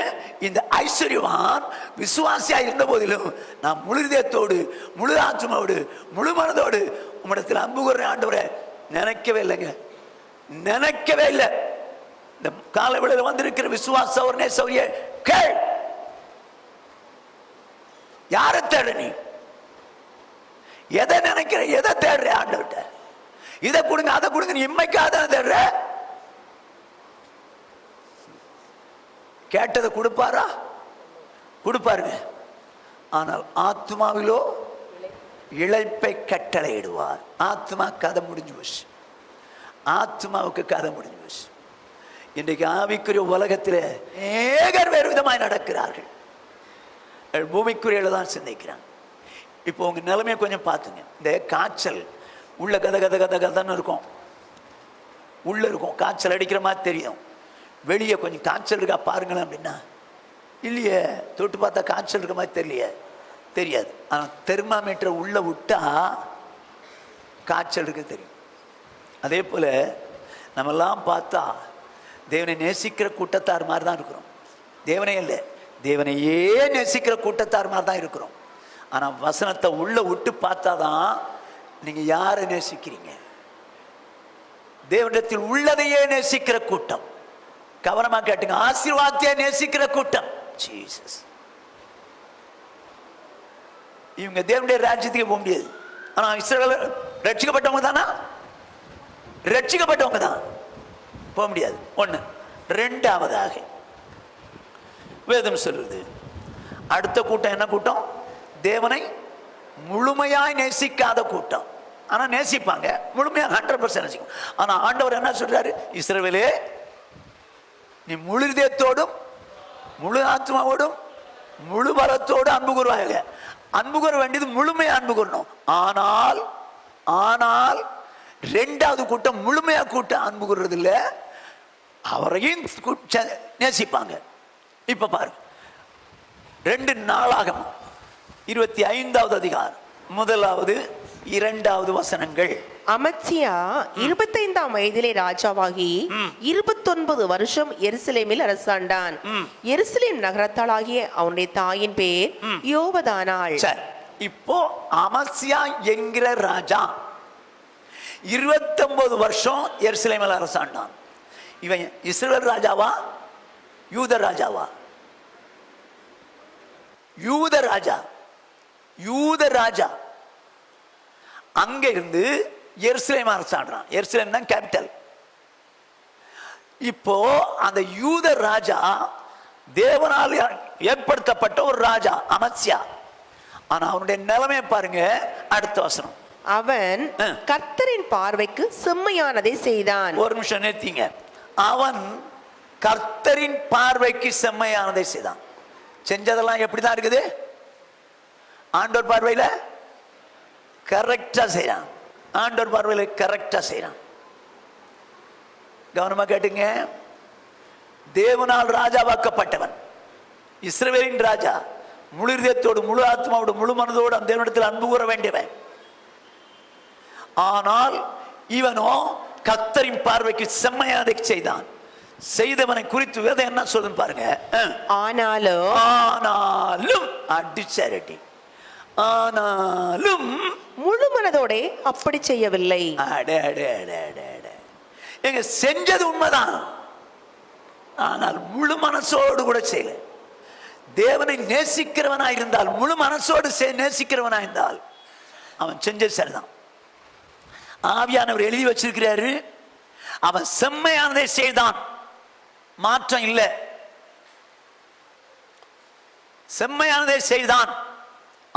இந்த ஐஸ்வர்யவான் விசுவாசியா இருந்த போதிலும் நான் முழு இதயத்தோடு, முழு ஆத்மாவோடு, முழு மனதோடு உம்மிடத்தில் அன்பு கூறுறேன் ஆண்டவரே நினைக்கவே இல்லைங்க, நினைக்கவே இல்லை. இந்த காலவெளியில் வந்திருக்கிற விசுவாச ஒரு நேசவரிய கேள், யாரை தேட? நீ எதை நினைக்கிற? எதை தேடுற? ஆண்டவர்கிட்ட இதை கொடுங்க, அதை கொடுங்க. நீ இம்மைக்காக தானே தேடுற? கேட்டதை கொடுப்பாரா? கொடுப்பாருங்க. ஆனால் ஆத்மாவிலோ இழைப்பை கட்டளையிடுவார். ஆத்மா கதை முடிஞ்சு போச்சு. ஆத்மாவுக்கு கதை முடிஞ்சு போச்சு. இன்றைக்கு ஆவிக்குரிய உலகத்தில் ஏகர் வேறு விதமாய் நடக்கிறார்கள். பூமிக்குரியல தான் சிந்திக்கிறாங்க. இப்போ உங்க நிலைமையை கொஞ்சம் பார்த்துங்க. இந்த காய்ச்சல் உள்ள கதை கதை கதை கதைன்னு இருக்கும், உள்ள இருக்கும், காய்ச்சல் அடிக்கிற மாதிரி தெரியும். வெளியே கொஞ்சம் காய்ச்சல் இருக்கா பாருங்களேன் அப்படின்னா, இல்லையே, தொட்டு பார்த்தா காய்ச்சல் இருக்க மாதிரி தெரியலையே, தெரியாது. ஆனால் தெர்மாமீட்டரை உள்ள விட்டா காய்ச்சல் இருக்க தெரியும். அதே போல நம்மெல்லாம் பார்த்தா தேவனை நேசிக்கிற கூட்டத்தார் மாதிரி தான் இருக்கிறோம். தேவனே இல்லை, தேவனையே நேசிக்கிற கூட்டத்தார் மாதிரி தான் இருக்கிறோம். ஆனால் வசனத்தை உள்ள விட்டு பார்த்தாதான் நீங்கள் யாரை நேசிக்கிறீங்க. தேவனிடத்தில் உள்ளதையே நேசிக்கிற கூட்டம். கவனமாக கேட்டுங்க. ஆசீர்வாதத்தையே நேசிக்கிற கூட்டம். ஜீசஸ். இவங்க தேவனுடைய ராஜ்யத்துக்கு போக முடியாது. ஆனால் இஸ்ரவேலர் ரட்சிக்கப்பட்டவங்க தானா? ரட்சிக்கப்பட்டவங்க தான், போக முடியாது. ஒன்று. ரெண்டாவதாக வேதம் சொல்லுது, அடுத்த கூட்டம் என்ன கூட்டம்? தேவனை முழுமையாய் நேசிக்காத கூட்டம். ஆனால் நேசிப்பாங்க, முழுமையாக 100% நேசிக்கும். ஆனால் ஆண்டவர் என்ன சொல்றாரு? இஸ்ரவேலே, நீ முழு இதயத்தோடும் முழு ஆத்மாவோடும் முழு பலத்தோடு அன்பு கூறுவாங்க. அன்பு கூற வேண்டியது முழுமையா அன்பு கூறணும். ஆனால் ஆனால் ரெண்டாவது கூட்டம் முழுமையா கூட்டம் அன்பு கூறுறது இல்லை, அவரையும் நேசிப்பாங்க. இப்ப பாரு, 2 நாளாகமம் 25வது அதிகாரம் 1வது 2வது வசனங்கள். அமத்சியா 25ஆம் வயதிலே ராஜாவாகி 29 வருஷம் எருசலேமில் அரசாண்டான். எருசலேம் நகரத்தாளாகிய அவனுடைய தாயின் பேர் யோவதானாள். இப்போ அமத்சியா என்கிற ராஜா 29 வருஷம் எருசலேமில் அரசாண்டான். இவன் இஸ்ரவேல் ராஜாவா யூத ராஜாவா? யூத ராஜா. யூத ராஜா அங்க இருந்து எருசலேம் அரசாடுறான். எருசலேம் தான் கேபிட்டல். இப்போ அந்த யூத ராஜா தேவனால் ஏற்படுத்தப்பட்ட ஒரு ராஜா அமத்சியா. ஆனா அவனுடைய நிலைமை பாருங்க, அடுத்த வசனம். அவன் கர்த்தரின் பார்வைக்கு செம்மையானதை செய்தான். ஒரு நிமிஷம் நிறுத்திங்க. அவன் கர்த்தரின் பார்வைக்கு செம்மையானதை செய்தான். செஞ்சதெல்லாம் எப்படிதான் இருக்குது? ஆண்டவர் பார்வையில கரெக்டா செய்யறான். ஆண்டவர் பார்வையில கரெக்டா செய்யறான். கவனமா கேட்டுங்க. தேவனால் ராஜாவாக்கப்பட்டவன், இஸ்ரவேலின் ராஜா, முழு இதயத்தோடு முழு ஆத்மாவோடு முழு மனதோடு அந்த தேவனிடத்தில் அன்பு கூற வேண்டியவன். ஆனால் இவனோ கர்த்தரின் பார்வைக்கு செம்மையானதை செய்தான். செய்தவனை குறித்து வேதம் என்ன சொல்லுன்னு பாருங்க. ஆனாலும் அடிச்சாரட்டி, ஆனாலும் முழு மனதோட அப்படி செய்யவில்லை. எங்க செஞ்சது உண்மைதான், ஆனால் முழு மனசோடு கூட செய்யல. தேவனை நேசிக்கிறவனா இருந்தால், முழு மனசோடு நேசிக்கிறவனா இருந்தால் அவன் செஞ்சது சரிதான். ஆவியானவர் எழுதி வச்சிருக்கிறாரு, அவன் செம்மையானதை செய்தான், மாற்றம் இல்லை. செம்மையானதை செய்தான்.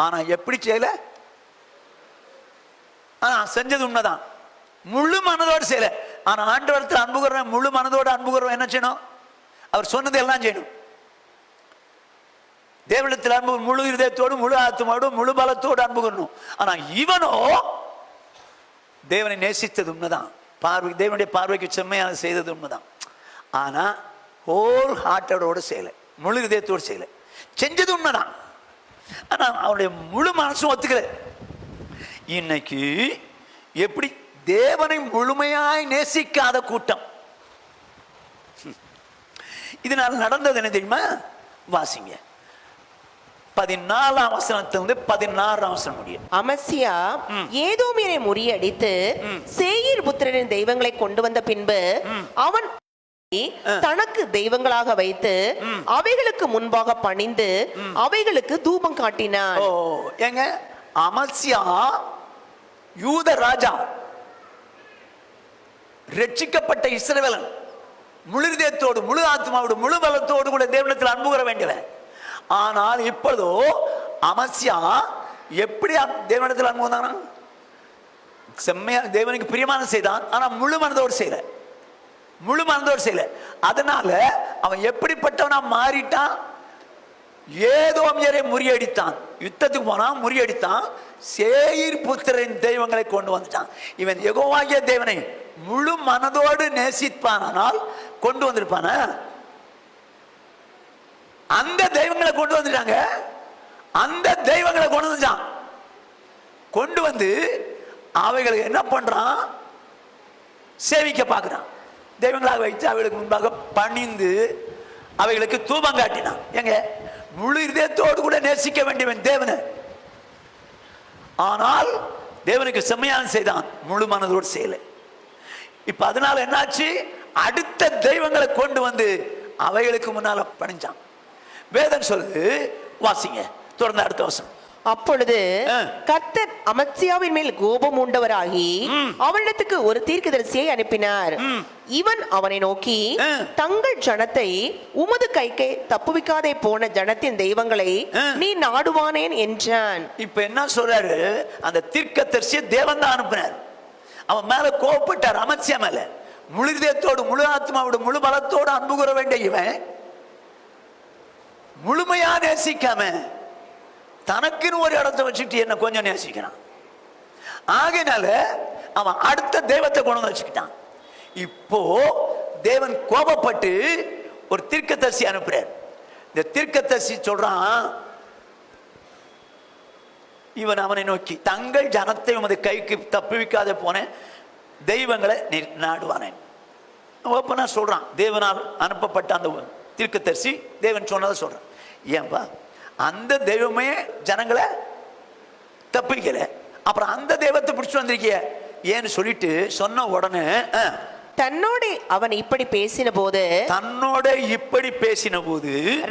ஆனா எப்படி செய்யல? ஆனா செஞ்சது உண்மைதான், முழு மனதோடு செய்யல. ஆனா ஆண்டவரத்தில் அன்பு கூறுறவன், முழு மனதோடு அன்பு கூறுறவன் என்ன செய்யணும்? அவர் சொன்னது எல்லாம் செய்யணும். தேவனிடத்தில் அன்பு முழு இதயத்தோடு முழு ஆத்மாவோடு முழு பலத்தோடு அன்பு கூறணும். ஆனா இவனோ தேவனை நேசித்தது உண்மைதான், பார்வை தேவனுடைய பார்வைக்கு செம்மையான செய்தது உண்மைதான். ஆனா ஹோல் ஹார்ட்டோடு செய்யல, முழு இதயத்தோடு செய்யல. செஞ்சது உண்மைதான், ஆனா அவனுடைய முழு மனசும் ஒத்துக்கல. இன்னைக்கு எப்படி தேவனை முழுமையாய் நேசிக்காத கூட்டம். இதனால நடந்தது என்ன தெரியுமா? வாசிங்க 14ஆம் வசனத்திலிருந்து 16ஆம் வசனம் முடியும். அமத்சியா ஏதோமியரை முறியடித்து சேயீர் புத்திரரின் தெய்வங்களை கொண்டு வந்த பின்பு அவன் தனக்கு தெய்வங்களாக வைத்து அவைகளுக்கு முன்பாக பணிந்து அவைகளுக்கு தூபம் காட்டினான். ஏங்க, அமத்சியா யூத ராஜா, ரட்சிக்கப்பட்ட இஸ்ரவேலன், முழு இதயத்தோடு முழு ஆத்மாவோடு முழு பலத்தோடு கூட தேவனிடத்தில் அன்பு கூற வேண்டியவன். ஆனால் இப்பொழுதோ அமத்சியா எப்படி தேவனிடத்தில் அன்பு வந்தானா? செம்மையா தேவனுக்கு பிரியமான செய்தான், ஆனா முழு மனதோடு செய்யல, முழு மனதோடு செய்யல. அதனால அவன் எப்படிப்பட்டவனா மாறிட்டான்? ஏதோமியரை முறியடித்தான், யுத்தத்துக்கு போனான், முறியடித்தான், சேயீர் புத்திரரின் தெய்வங்களை கொண்டு வந்துட்டான். இவன் யெகோவாகிய தேவனை முழு மனதோடு நேசிப்பானால் கொண்டு வந்திருப்பான. அந்த தெய்வங்களை கொண்டு வந்துட்டாங்க, அந்த தெய்வங்களை கொண்டு வந்துட்டான். கொண்டு வந்து அவைகளை என்ன பண்றான்? சேவிக்க பார்க்கிறான். தெய்வங்களாக வைத்து அவைகளுக்கு முன்பாக பணிந்து அவைகளுக்கு தூபம் காட்டினான். எங்க முழு இதயத்தோடு கூட நேசிக்க வேண்டியவன் தேவனை. ஆனால் தேவனுக்கு செம்மையான செய்தான், முழு மனதோடு செய்யலை. இப்ப அதனால என்னாச்சு, அடுத்த தெய்வங்களை கொண்டு வந்து அவைகளுக்கு முன்னால பணிஞ்சான். வேதம் சொல்லுது, வாசிங்க தொடர்ந்து அடுத்த வசனம். அப்பொழுது கர்த்தர் அமத்சியாவின் மேல் கோபம் உண்டவராகி அவனிடத்துக்கு ஒரு தீர்க்கதரிசியை அனுப்பினார். இவன் அவனை நோக்கி, தங்கள் ஜனத்தை உமது கைக்கு தப்புவிக்காதே போன ஜனத்தின் தெய்வங்களை நீ நாடுவானேன் என்றான். இப்ப என்ன சொல்றாரு, அந்த தீர்க்கதரிசியை தேவன் தான் அனுப்பினார். அவன் மேல கோபப்பட்டார், அமத்சியா மேல. முழு இதயத்தோடு முழு ஆத்மாவோடு முழு பலத்தோடு அன்பு கூற வேண்டிய இவன் முழுமையா நேசிக்காம தனக்குன்னு ஒரு இடத்தை வச்சுக்கிட்டு என்ன கொஞ்சம் நேசிக்கிறான். ஆகையினால அவன் அடுத்த தெய்வத்தை கொண்டு வந்து வச்சுக்கிட்டான். இப்போ தேவன் கோபப்பட்டு ஒரு தீர்க்கதரிசி அனுப்புறார். இந்த தீர்க்கதரிசி சொல்றான், இவன் அவனை நோக்கி, தங்கள் ஜனத்தை உமது கைக்கு தப்புவிக்காத போன தெய்வங்களை நாடுவானேன். ஓப்பனா சொல்றான். தேவனால் அனுப்பப்பட்ட அந்த தீர்க்கதரிசி தேவன் சொன்னதை சொல்றான். ஏன்பா அந்த தெய்வமே ஜனங்களை தப்பிக்கல, அப்புறம் அந்த தெய்வத்தை பிடிச்சு வந்திருக்கிய ஏன்னு சொல்லிட்டு சொன்ன உடனே தன்னோட அவன் இப்படி பேசின போது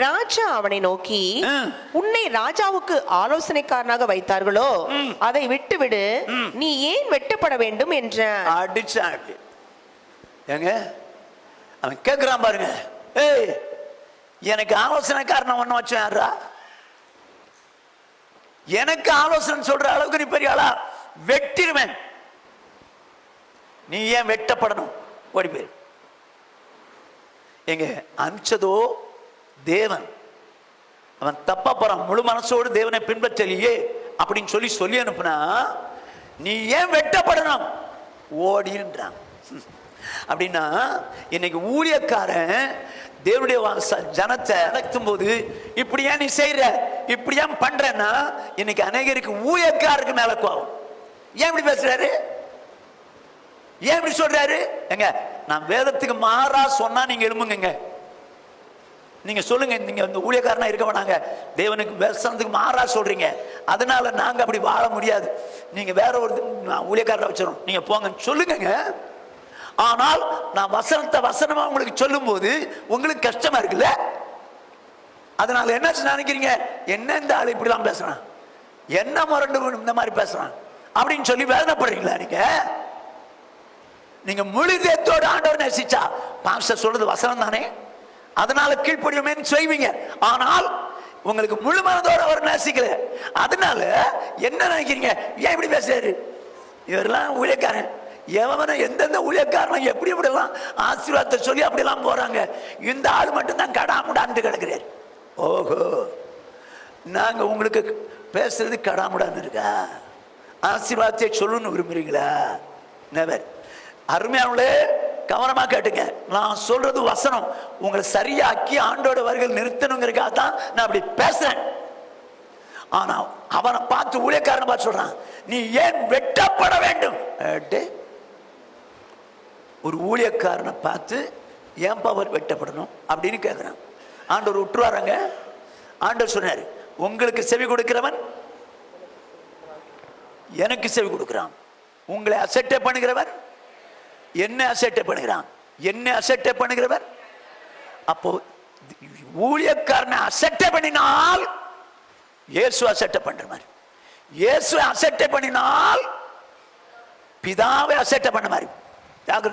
ராஜா அவனை நோக்கி, உன்னை ராஜாவுக்கு ஆலோசனைக்காரனாக வைத்தார்களோ அதை விட்டுவிடு, நீ ஏன் வெட்டப்பட வேண்டும் என்ற அடிச்சாட்டு. ஏங்க அவன் கேட்கிறான் பாருங்க, ஏய் எனக்கு ஆலோசனைக்காரன் ஒண்ணு வச்சேன் யாரா? எனக்கு ஆலோசனை சொல்ற அளவுக்கு நீ பெரிய ஆளா? வெட்டிடுவேன். நீ ஏன் வெட்டப்படணும்? ஓடி போயிரு. எங்க அனுப்பிச்சதோ தேவன். அவன் தப்பா போறான், முழு மனசோடு தேவனை பின்பற்றலையே அப்படின்னு சொல்லி அனுப்புனா, நீ ஏன் வெட்டப்படணும்? ஓடின்றான். அப்படின்னா இன்னைக்கு ஊழியக்காரன் தேவனுடைய ஜனத்தை நடத்தும் போது இப்படியா நீ செய்யற, இப்படியா பண்றன்னா இன்னைக்கு அநேகருக்கு ஊழியக்காரருக்கு மேல கோவம். ஏன் இப்படி பேசுறாரு? ஏன் இப்படி சொல்றாரு? எங்க நான் வேதத்துக்கு மாறா சொன்னா நீங்க எழும்புங்க, நீங்க சொல்லுங்க. நீங்க இந்த ஊழியக்காரனா இருக்க வேணாங்க, தேவனுக்கு வசனத்துக்கு மாறா சொல்றீங்க, அதனால நாங்க அப்படி வாழ முடியாது, நீங்க வேற ஒரு ஊழியக்காரரை வச்சிடும், நீங்க போங்க சொல்லுங்க. ஆனால் நான் வசனமா உங்களுக்கு சொல்லும் போது உங்களுக்கு கஷ்டமா இருக்குல்ல, அதனால என்ன நினைக்கிறீங்க, என்ன இந்த ஆளு இப்படிலாம் பேசுறான், என்ன முரண்டு இந்த மாதிரி பேசுறான் அப்படின்னு சொல்லி வேதனைப்படுறீங்களா? நீங்க முழு இதயத்தோடு ஆண்டவர் நேசிச்சா பாஸ்டர் சொல்றது வசனம் தானே, அதனால கீழ்ப்படியுமே செய்வீங்க. ஆனால் உங்களுக்கு முழு மனதோட அவர் நேசிக்கல, அதனால என்ன நினைக்கிறீங்க, ஏன் இப்படி பேசுறாரு? இவரெல்லாம் ஊழியக்காரன், எவன எந்தெந்த ஊழியக்காரன் எப்படி எப்படிலாம் ஆசீர்வாதத்தை சொல்லி அப்படிலாம் போறாங்க, இந்த ஆள் மட்டும்தான் கடாமுடான்னு கிடக்குறாரு. ஓஹோ, நாங்க உங்களுக்கு பேசுறது கடாமுடான்னு இருக்கா? ஆசீர்வாதத்தை சொல்லணும்னு விரும்புறீங்களா? நெவர். அருமையானவர்களே கவனமா கேட்டுங்க, நான் சொல்றது வசனம், உங்களை சரியாக்கி ஆண்டோட வருகை நிறுத்தணுங்கிறதுக்காக தான் நான் அப்படி பேசுறேன். ஆனா அவனை பார்த்து ஊழியக்காரனை பார்த்து சொல்றான், நீ ஏன் வெட்டப்பட வேண்டும்? ஒரு ஊழியக்காரனை பார்த்து ஏன் பவர் வெட்டப்படணும் அப்படின்னு கேட்கிறான். ஆண்டவர் விட்டுருவாராங்க? ஆண்டவர் சொன்னார், உங்களுக்கு செவி கொடுக்கிறவன் எனக்கு செவி கொடுக்கிறான், உங்களை அசட்டை பண்ணுகிறவன் என்ன அசட்டை பண்ணுகிறான், என்ன அசட்டை பண்ணுகிறவன். அப்போ ஊழியக்காரனை அசட்டை பண்ணினால் இயேசு அசட்டை பண்ற மாதிரி, இயேசு அசட்டை பண்ணினால் பிதாவை அசட்டை பண்ண மாதிரி.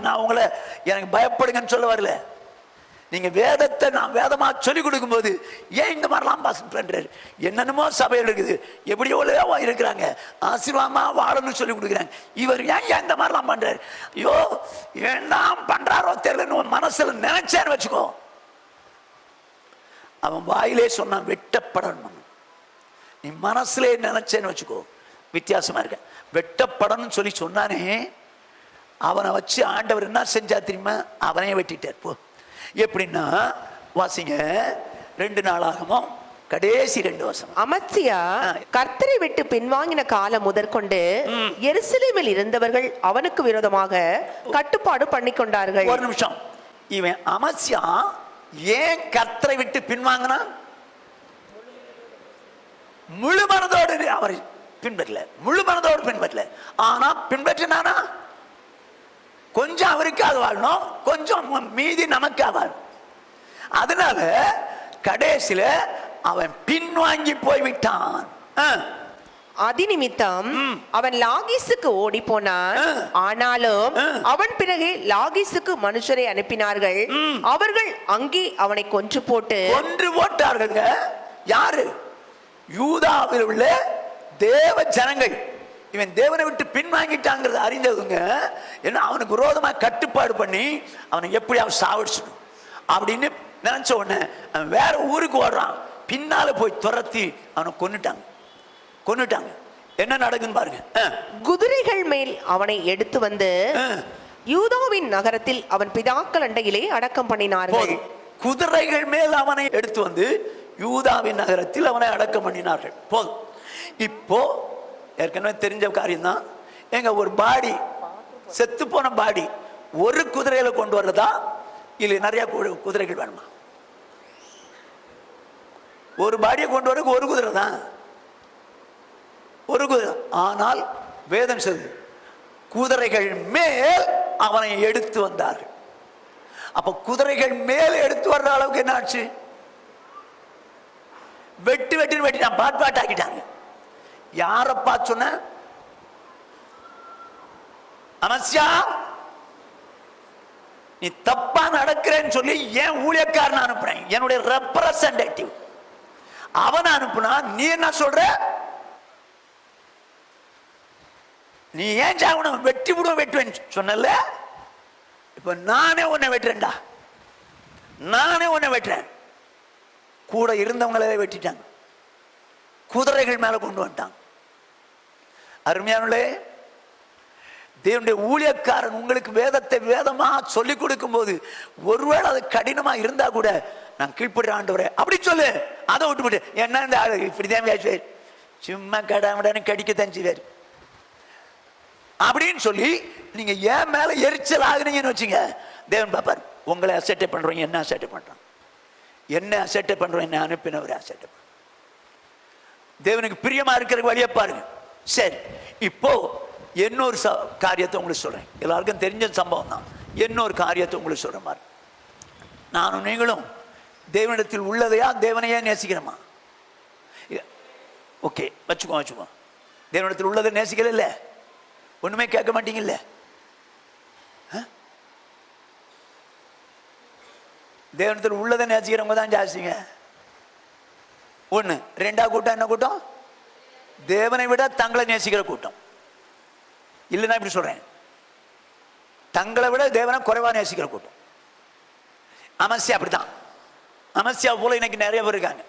நான் உங்களை எனக்கு பயப்படுங்கன்னு சொல்ல வரல, நீங்க வேதத்தை நான் வேதமா சொல்லிக் கொடுக்கும் போது ஏன் இந்த மாதிரிலாம் பண்றாரு? என்னென்னமோ சபையில் இருக்குது, எப்படியோ இருக்கிறாங்க, ஆசீர்வாதமா வாழணும்னு சொல்லி கொடுக்குறாங்க, இவர் ஏன் இந்த மாதிரிலாம் பண்றாரு? ஐயோ என்ன பண்றாரோ தெரியல மனசுல நினைச்சேன்னு வச்சுக்கோ. அவன் வாயிலே சொன்னான் வெட்டப்படணும், நீ மனசுலே நினைச்சேன்னு வச்சுக்கோ, வித்தியாசமா இருக்க. வெட்டப்படணும்னு சொல்லி சொன்னானே, அவனை வச்சு ஆண்டவர் என்ன செஞ்சா தெரியுமா? அவனையே வெட்டிட்டார். போ எப்படின்னா வாசிங்க, 2 நாளாகமும் கடைசி 2 வசனம். அமத்சியா கர்த்தரை விட்டு பின்வாங்கின காலம் முதற்கொண்டு எருசலேமில் இருந்தவர்கள் அவனுக்கு விரோதமாக கட்டுப்பாடு பண்ணி கொண்டார்கள். ஒரு நிமிஷம், இவன் அமத்சியா ஏன் கர்த்தரை விட்டு பின்வாங்கினா? முழு மனதோடு அவரை பின்பற்றல, முழு மனதோடு பின்பற்றல. ஆனா பின்பற்றினானா? கொஞ்சம் அவருக்காக வாழணும், கொஞ்சம் மீதி நமக்காக வாழணும். அதனால கடைசியில அவன் பின்வாங்கி போய்விட்டான். அதிநிமித்தம் அவன் லாகீசுக்கு ஓடி போனான். ஆனாலும் அவன் பிறகு லாகீசுக்கு மனுஷரை அனுப்பினார்கள். அவர்கள் அங்கே அவனை கொன்று போட்டார்கள். யாரு? யூதாவில் உள்ள தேவ ஜனங்கள். இவன் தேவனை விட்டு பின்வாங்கிட்டாங்கிறது அறிந்ததுங்க. ஏன்னா அவனுக்கு விரோதமா கட்டுப்பாடு பண்ணி அவனை எப்படி அவன் சாவடிச்சிடும் அப்படின்னு நினைச்ச உடனே அவன் வேற ஊருக்கு ஓடுறான். பின்னால போய் துரத்தி அவனை கொன்னுட்டாங்க. என்ன நடக்குன்னு பாருங்க. குதிரைகள் மேல் அவனை எடுத்து வந்து யூதாவின் நகரத்தில் அவன் பிதாக்கள் அண்டையிலே அடக்கம் பண்ணினார்கள். குதிரைகள் மேல் அவனை எடுத்து வந்து யூதாவின் நகரத்தில் அவனை அடக்கம் பண்ணினார்கள். போதும். இப்போ ஏற்கனவே தெரிஞ்ச காரியம் தான். எங்க ஒரு பாடி, செத்து போன பாடி ஒரு குதிரையில கொண்டு வர்றதா இல்ல நிறைய குதிரைகள் வேணுமா? ஒரு பாடியை கொண்டு வர ஒரு குதிரை தான், ஒரு குதிரை. ஆனால் வேதம் சொல்லுது குதிரைகள் மேல் அவனை எடுத்து வந்தார்கள். அப்ப குதிரைகள் மேல் எடுத்து வர்ற அளவுக்கு என்ன ஆச்சு? வெட்டிட்டான், பாட்டாக்கிட்டாங்க. யாரப்பா சொன்ன? அமத்சியா, நீ தப்பா நடக்கிறேன்னு சொல்லி என் ஊழியக்காரன் அனுப்புறேன், என்னுடைய ரெப்ரசன்டேட்டிவ் அவன் அனுப்புனா நீ என்ன சொல்ற? நீ ஏன் சாகணும்? வெட்டுவேன் சொன்னல. இப்ப நானே உன்னை வெட்டுறேன்டா, நானே உன்னை வெட்டுறேன். கூட இருந்தவங்களே வெட்டிட்டாங்க, குதிரைகள் மேல கொண்டு வந்துட்டாங்க. அருமையானே, தேவனுடைய ஊழியக்காரன் உங்களுக்கு வேதத்தை வேதமா சொல்லிக் கொடுக்கும் போது ஒருவேளை அது கடினமா இருந்தா கூட நான் கீழ்ப்படுற ஆண்டவரே அப்படி சொல்லு. அதை விட்டு என்ன இந்த ஆளு இப்படிதான் பேசுவார், சும்மா கடாமடான்னு கடிக்க தஞ்சுவார் அப்படின்னு சொல்லி நீங்க ஏன் மேல எரிச்சல் ஆகுனீங்கன்னு வச்சுங்க, தேவன் பாப்பார். உங்களை அசட்டை பண்றோம், என்ன அசட்டை பண்றான், என்ன அசட்டை பண்றோம், என்ன அனுப்பினவரை அசட்டை பண்றோம். தேவனுக்கு பிரியமா இருக்கிற வழியை பாருங்க. சரி, இப்போ இன்னொரு காரியத்தை உங்களுக்கு சொல்றேன். எல்லாருக்கும் தெரிஞ்ச சம்பவம் தான். இன்னொரு காரியத்தை உங்களுக்கு சொல்ற மாதிரி, நானும் நீங்களும் தேவனிடத்தில் உள்ளதையா தேவனையா நேசிக்கிறோமா? ஓகே, வச்சுக்கோ. தேவனிடத்தில் உள்ளதை நேசிக்கல இல்ல, ஒண்ணுமே கேட்க மாட்டீங்கல்ல. தேவனிடத்தில் உள்ளதை நேசிக்கிறவங்க தான் ஜாஸ்திங்க. ஒண்ணு. ரெண்டாவது கூட்டம் என்ன கூட்டம்? தேவனை விட தங்களை நேசிக்கிற கூட்டம். இல்லைன்னா இப்படி சொல்றேன், தங்களை விட தேவனை குறைவா நேசிக்கிற கூட்டம். அமத்சியா அப்படித்தான். அமத்சியா போல இன்னைக்கு நிறைய பேர் இருக்காங்க,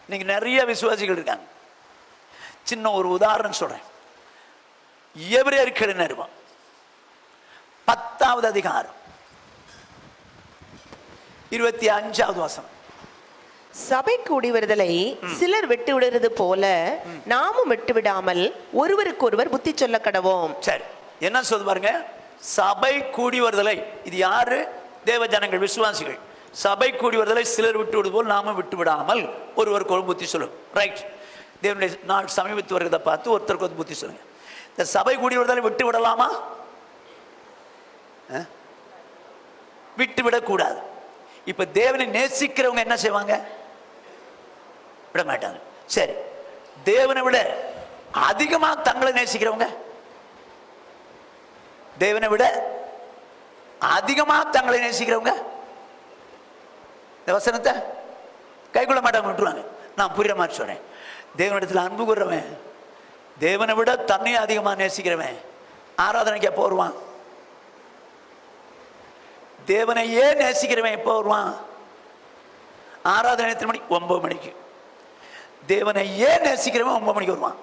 இன்னைக்கு நிறைய விசுவாசிகள் இருக்காங்க. சின்ன ஒரு உதாரணம் சொல்றேன். எபிரேயர் நிருபம் 10வது அதிகாரம் 25வது வசனம். சபை கூடி வருதலை சிலர் விட்டு விடுறது போல நாமும் விட்டு விடாமல் ஒருவருக்கொருவர் புத்தி சொல்ல கடவோம். சரி, என்ன சொல்ல பாருங்க. சபை கூடி வருதலை, இது யாரு? தேவ ஜனங்கள், விசுவாசிகள். சபை கூடி வருதலை சிலர் விட்டு விடுவது போல் நாமும் விட்டு விடாமல் ஒருவருக்கு ஒரு புத்தி சொல்லும். ரைட். தேவனுடைய நாள் சமீபத்து வருகிறத பார்த்து ஒருத்தருக்கு ஒரு புத்தி சொல்லுங்க. இந்த சபை கூடி வருதலை விட்டு விடலாமா? விட்டு விடக்கூடாது. இப்ப தேவனை நேசிக்கிறவங்க என்ன செய்வாங்க? விட மாட்டாங்க. சரி, தேவனை விட அதிகமா தங்களை நேசிக்கிறவங்க, தேவனை விட அதிகமா தங்களை நேசிக்கிறவங்க இந்த வசனத்தை கைக்குள்ள மாட்டாங்க, விட்டுருவாங்க. நான் புரியுற மாதிரி சொல்றேன். தேவனிடத்தில் அன்பு கூறுறவன், தேவனை விட தன்னையும் அதிகமா நேசிக்கிறவன் ஆராதனைக்கு எப்போ வருவான்? தேவனையே நேசிக்கிறவன் எப்போ வருவான்? ஆராதனை எத்தனை மணி? 9 மணிக்கு. தேவனையே நேசிக்கிறவன் 9 மணிக்கு வருவான்.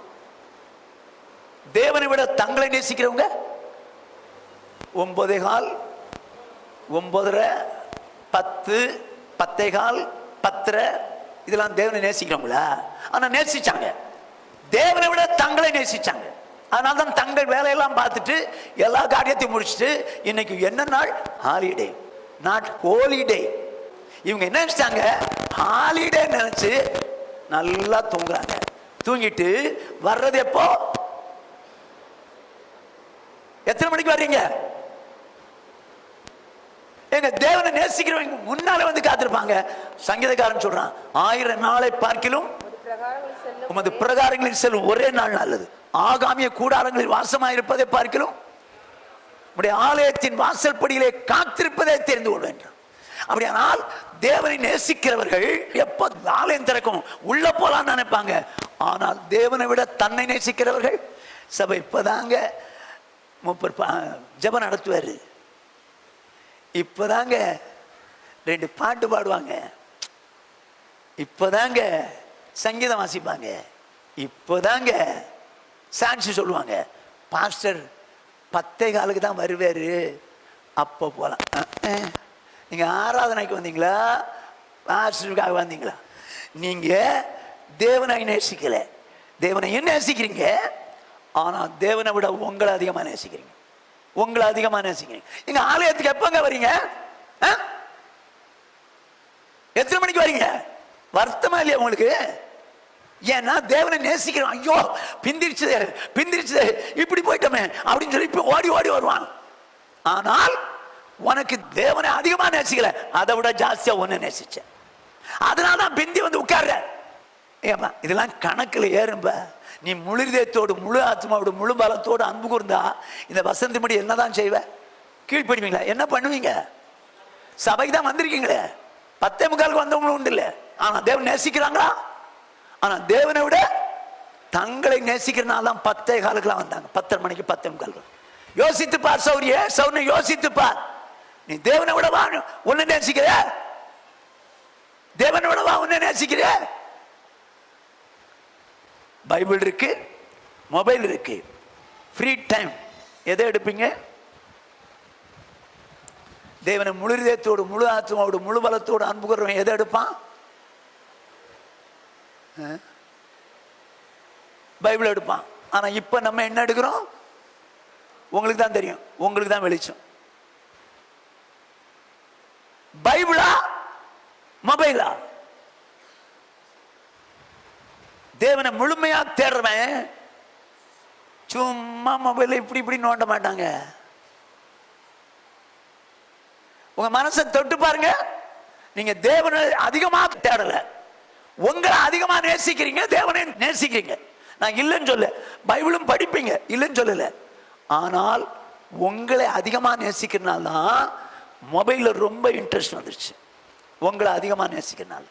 தேவனை விட தங்களை நேசிக்கிறவங்க 9:15, 9:30, 10, 10:15, 10:30, இதெல்லாம் தேவனை நேசிக்கிறவங்களா? ஆனா நேசிச்சாங்க, தேவனை விட தங்களை நேசிச்சாங்க. அதனால தான் தங்கள் வேலையெல்லாம் பார்த்துட்டு எல்லா காரியத்தையும் முடிச்சுட்டு இன்னைக்கு என்ன நாள்? Holiday, not holiday. இவங்க என்ன நினைச்சாங்க? ஹாலிடே நினைச்சு நல்லா தூங்குறாங்க. தூங்கிட்டு வர்றது எப்போ? எத்தனை மணிக்கு வர்றீங்க? எங்க தேவனை நேசிக்கிறவங்க முன்னால வந்து காத்திருப்பாங்க. சங்கீதக்காரன் சொல்றான், 1000 நாளை பார்க்கிலும் உமது பிரகாரங்களில் செல்லும் ஒரே நாள் நல்லது. ஆகாமிய கூடாரங்களில் வாசமாயிருப்பதை பார்க்கிலும் உடைய ஆலயத்தின் வாசல் படியிலே காத்திருப்பதை தெரிந்து கொள்வேன். அப்படியானால் தேவனை நேசிக்கிறவர்கள் எப்ப ஆலயம் திறக்கும் உள்ள போலாம் நினைப்பாங்க. ஆனால் தேவனை விட தன்னை நேசிக்கிறவர்கள் சபை இப்பதாங்க ஜெபம் நடத்துவாரு, இப்பதாங்க 2 பாட்டு பாடுவாங்க, இப்பதாங்க சங்கீதம் வாசிப்பாங்க, இப்பதாங்க சாட்சி சொல்லுவாங்க. பாஸ்டர் 10:15 தான் வருவாரு, அப்போ போலாம். நீங்க ஆராதனைக்கு வந்தீங்களா, பாஸ்டருக்காக வந்தீங்களா? நீங்க தேவனை நேசிக்கல, தேவனையும் நேசிக்கிறீங்க, ஆனா தேவனை விட உங்களை அதிகமா நேசிக்கிறீங்க, உங்களை அதிகமா நேசிக்கிறீங்க. எங்க ஆலயத்துக்கு எப்பங்க வரீங்க? எத்தனை மணிக்கு வரீங்க? வருத்தமா இல்லையா உங்களுக்கு? ஏன்னா தேவனை நேசிக்கிறோம். ஐயோ பிந்திரிச்சு இப்படி போயிட்டோமே அப்படின்னு சொல்லி இப்ப ஓடி ஓடி வருவான். ஆனால் உனக்கு தேவனை அதிகமா நேசிக்கல, அதை விட ஜாஸ்தியா ஒன்னு நேசிச்ச, அதனாலதான் பிந்தி வந்து உட்கார்ற. ஏமா இதெல்லாம் கணக்குல ஏறும்ப. நீ முழு இதயத்தோடு முழு ஆத்மாவோடு முழு பலத்தோடு அன்பு கூர்ந்தா இந்த வசந்தி முடி என்னதான் செய்வ? கீழ்ப்படுவீங்களா? என்ன பண்ணுவீங்க? சபைக்கு தான் வந்திருக்கீங்களே, 10:45 வந்தவங்களும் உண்டு இல்ல. ஆனா தேவன் நேசிக்கிறாங்களா? ஆனா தேவனை விட தங்களை நேசிக்கிறனால தான் 10:15 வந்தாங்க. 10:30 மணிக்கு 10:45. யோசித்து பார் சௌரிய, சௌரிய யோசித்து பார். நீ தேவனை விட வா உன்னை நேசிக்கிற, தேவனை விட வா உன்னை நேசிக்கிற. பைபிள் இருக்கு, மொபைல் இருக்கு, ஃப்ரீ டைம் எதை எடுப்பீங்க? தேவனை முழு இதயத்தோடு முழு ஆத்மாவோடு முழு பலத்தோடு அன்பு கூர்றவன் எதை எடுப்பான்? பைபிள் எடுப்பான். ஆனா இப்ப நம்ம என்ன எடுக்கிறோம்? உங்களுக்கு தான் தெரியும், உங்களுக்கு தான் வெளிச்சம். பைபிளா மொபைலா? தேவனை முழுமையா தேடுறவன் சும்மா மொபைல இப்படி இப்படி நோண்ட மாட்டாங்க. உங்க மனசை தொட்டு பாருங்க, நீங்க தேவனை அதிகமா தேடல, உங்களை அதிகமா நேசிக்கிறீங்க, தேவனை நேசிக்கிறீங்க. நான் இல்லைன்னு சொல்ல, பைபிளும் படிப்பீங்க, இல்லைன்னு சொல்லல. ஆனால் உங்களை அதிகமா நேசிக்கிறனால்தான் மொபைல்ல ரொம்ப இன்ட்ரெஸ்ட் வந்துருச்சு. உங்களை அதிகமா நேசிக்கிறனால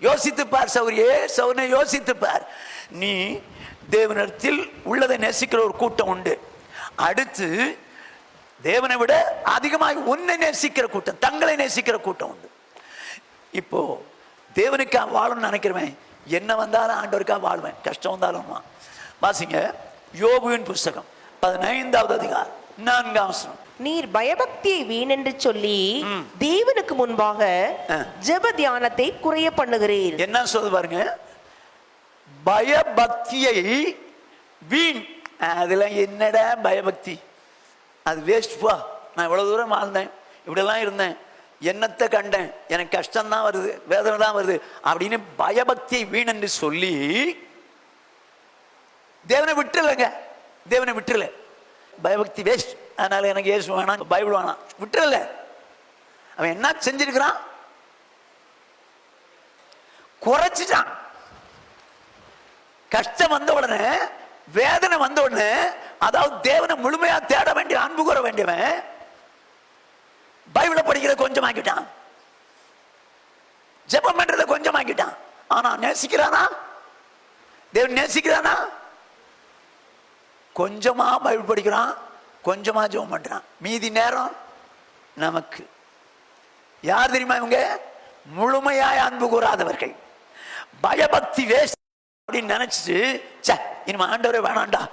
யோசித்து பார் சௌரியே, சௌரனை யோசித்து பார். நீ தேவனிடத்தில் உள்ளதை நேசிக்கிற ஒரு கூட்டம் உண்டு. அடுத்து தேவனை விட அதிகமாக உன்னை நேசிக்கிற கூட்டம், தங்களை நேசிக்கிற கூட்டம் உண்டு. இப்போ தேவனுக்காக வாழணும்னு நினைக்கிறவன் என்ன வந்தாலும் ஆண்டவருக்காக வாழ்வேன், கஷ்டம் வந்தாலும். வாசிங்க யோபுவின் புஸ்தகம் 15வது அதிகாரம் 4ஆம் வசனம். நீர் பயபக்தியை வீணென்று சொல்லி தேவனுக்கு முன்பாக ஜெப தியானத்தை குறைய பண்ணுகிறீர். என்ன சொல்ல பாருங்க, பயபக்தியை வீண். அதுல என்னடா பயபக்தி? அது வேஸ்ட் பா. நான் இவ்வளவு தூரம் வாழ்ந்தேன், இப்படிலாம் இருந்தேன், என்னத்தை கண்டேன், எனக்கு கஷ்டம் தான் வருது, வேதனை தான் வருது அப்படின்னு பயபக்தியை வீண் என்று சொல்லி தேவனை விட்டுலங்க. தேவனை விட்டுல, பயபக்தி வேஸ்ட், அதனால எனக்கு இயேசு வேணாம், பைபிள் வேணாம், விட்டுல. அவன் என்ன செஞ்சிருக்கிறான்? குறைச்சிட்டான். கஷ்டம் வந்த உடனே, வேதனை வந்த உடனே, அதாவது தேவனை முழுமையா தேட வேண்டிய, அன்பு கூற வேண்டியவன் பைபிளை படிக்கிறத கொஞ்சம் ஆக்கிட்டான், ஜெபம் பண்றதை கொஞ்சம் ஆக்கிட்டான். ஆனா நேசிக்கிறானா? தேவன் நேசிக்கிறானா? கொஞ்சமா பைபிள் படிக்கிறான், கொஞ்சமா ஜெபம் பண்றான், மீதி நேரம் நமக்கு. யார் தெரியுமா இவங்க? முழுமையாய் அன்பு கூறாதவர்கள். பயபக்தி வேஸ்ட் அப்படின்னு நினைச்சிட்டு, சே இனிமே ஆண்டவரே வேணாண்டா,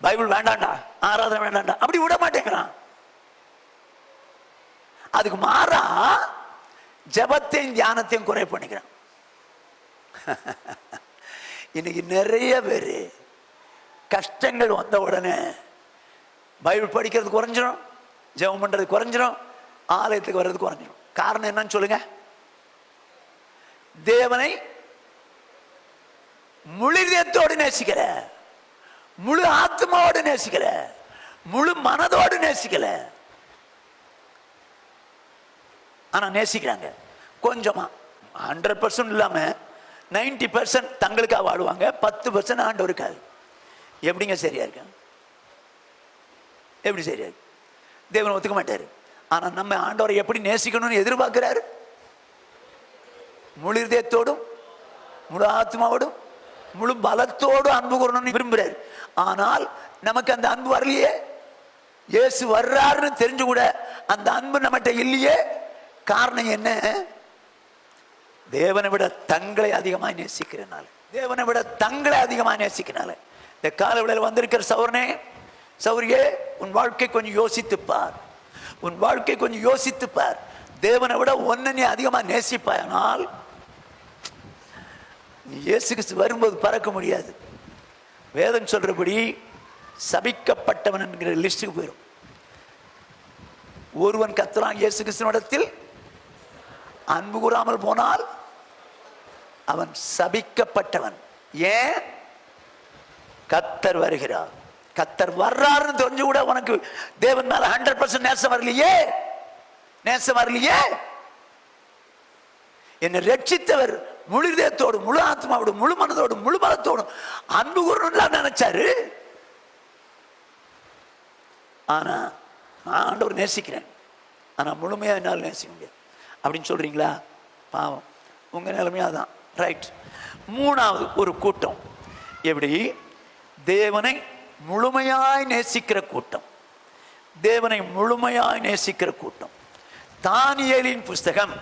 பைபிள் வேண்டாண்டா, ஆராதனை வேண்டாண்டா, அப்படி விட மாட்டேங்கிறான். அதுக்கு மாறா ஜெபத்தையும் தியானத்தையும் குறை பண்ணிக்கிறான். இன்னைக்கு நிறைய பேர் கஷ்டங்கள் வந்த உடனே பைபிள் படிக்கிறது குறைஞ்சிரும், ஜெபம் பண்றது குறைஞ்சிரும், ஆலயத்துக்கு வர்றது குறைஞ்சிரும். காரணம் என்னன்னு சொல்லுங்க? தேவனை முழு இதயத்தோடு நேசிக்கல, முழு ஆத்மாவோடு நேசிக்கல, முழு மனதோடு நேசிக்கல. ஆனா நேசிக்கிறாங்க கொஞ்சமா. 100% இல்லாம 90% தங்களுக்காக வாழுவாங்க, 10% ஆண்டவருக்காக. எப்படிங்க சரியா இருக்கு? எப்படி சரியா இருக்கு? தேவன் ஒத்துக்க மாட்டாரு. ஆனா நம்ம ஆண்டவரை எப்படி நேசிக்கணும்னு எதிர்பார்க்கிறாரு? முழு இதயத்தோடும் முழு ஆத்மாவோடும் முழு பலத்தோடும் அன்பு கூறணும்னு விரும்புறாரு. ஆனால் நமக்கு அந்த அன்பு வரலையே. இயேசு வர்றாருன்னு தெரிஞ்சு கூட அந்த அன்பு நம்மகிட்ட இல்லையே. காரணம் என்ன? தேவனை விட தங்களை அதிகமாக நேசிக்கிறனால, தேவனை விட தங்களை அதிகமாக நேசிக்கிறனால. இந்த காலவெளியில் வந்திருக்கிற சௌரனே சௌரியே, உன் வாழ்க்கை கொஞ்சம் யோசித்துப்பார், உன் வாழ்க்கை கொஞ்சம் யோசித்துப்பார். தேவனை விட ஒன்ன நீ அதிகமாக நேசிப்பாயனால் நீ இயேசு கிறிஸ்து வரும்போது பறக்க முடியாது. வேதம் சொல்றபடி சபிக்கப்பட்டவன் என்கிற லிஸ்டுக்கு போயிடும். ஒருவன் கர்த்தராகிய இயேசு கிறிஸ்துவினிடத்தில் அன்பு கூறாமல் போனால் அவன் சபிக்கப்பட்டவன். ஏன்? கர்த்தர் வருகிறார். கர்த்தர் வர்றாருன்னு தெரிஞ்சு கூட உனக்கு தேவன் மேல 100% நேசம் வரலையே. நேசம் வரலையே. என்னை ரட்சித்தவர் முழு இதயத்தோடு முழு ஆத்மாவோடு முழு மனதோடு முழு பலத்தோடும் அன்பு கூறணும் நினைச்சாரு. ஆனா நான் ஆண்டவர் நேசிக்கிறேன், ஆனா முழுமையா என்னால் நேசிக்க முடியாது அப்படின்னு சொல்றீங்களா? பாவம், உங்க நிலைமையாதான். ரைட். மூணாவது ஒரு கூட்டம். எப்படி? தேவனை முழுமையாய் நேசிக்கிற கூட்டம். தேவனை முழுமையாய் நேசிக்கிற கூட்டம். தானியேலின் புஸ்தகம்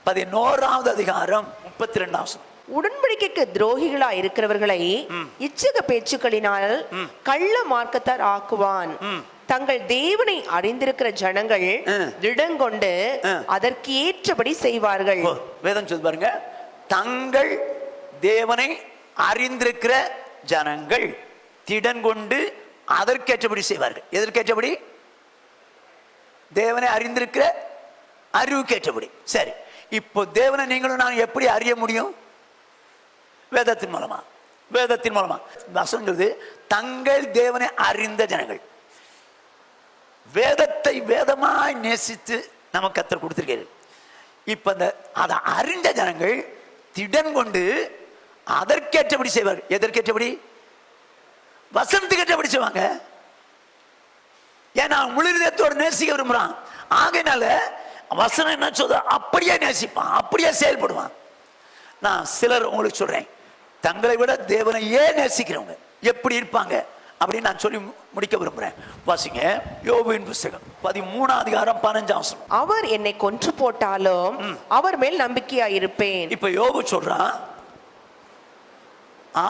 11வது அதிகாரம் 32. உடன்படிக்கைக்கு துரோகிகளா இருக்கிறவர்களை இச்சக பேச்சுக்களினால் கள்ள மார்க்கத்தார் ஆக்குவான். தங்கள் தேவனை அறிந்திருக்கிற ஜனங்கள் திடங்கொண்டு அதற்கு ஏற்றபடி செய்வார்கள். வேதம் சொல்லி பாருங்க, தங்கள் தேவனை அறிந்திருக்கிற ஜனங்கள் திடன் கொண்டு அதற்கேற்றபடி செய்வார்கள். எதற்கேற்றபடி? தேவனை அறிந்திருக்கிற அறிவுக்கேற்றபடி. சரி, இப்போ தேவனை நீங்களும் நான் எப்படி அறிய முடியும்? வேதத்தின் மூலமா. வேதத்தின் மூலமா. வசனங்கிறது தங்கள் தேவனை அறிந்த ஜனங்கள். வேதத்தை வேதமாய் நேசித்து நமக்கு கர்த்தர் கொடுத்திருக்கிறார். இப்ப அதை அறிந்த ஜனங்கள் திடன் கொண்டு அதற்கேற்றபடி செய்வார்கள். எதற்கேற்றபடி? வசனத்துக்கு ஏற்றபடி செய்வாங்க. ஏன்னா முழு இதயத்தோடு நேசிக்க விரும்புறான். ஆகையினால வசனம் என்ன சொல்ற அப்படியே நேசிப்பான், அப்படியே செயல்படுவான். நான் சிலர் உங்களுக்கு சொல்றேன், தங்களை விட தேவனையே நேசிக்கிறவங்க எப்படி இருப்பாங்க அப்படின்னு நான் சொல்லி முடிக்க விரும்புறேன். வாசிங்க யோபுவின் புஸ்தகம் 13வது அதிகாரம் 15. அவர் என்னை கொன்று போட்டாலும் அவர் மேல் நம்பிக்கையா இருப்பேன். இப்ப யோபு சொல்றான்,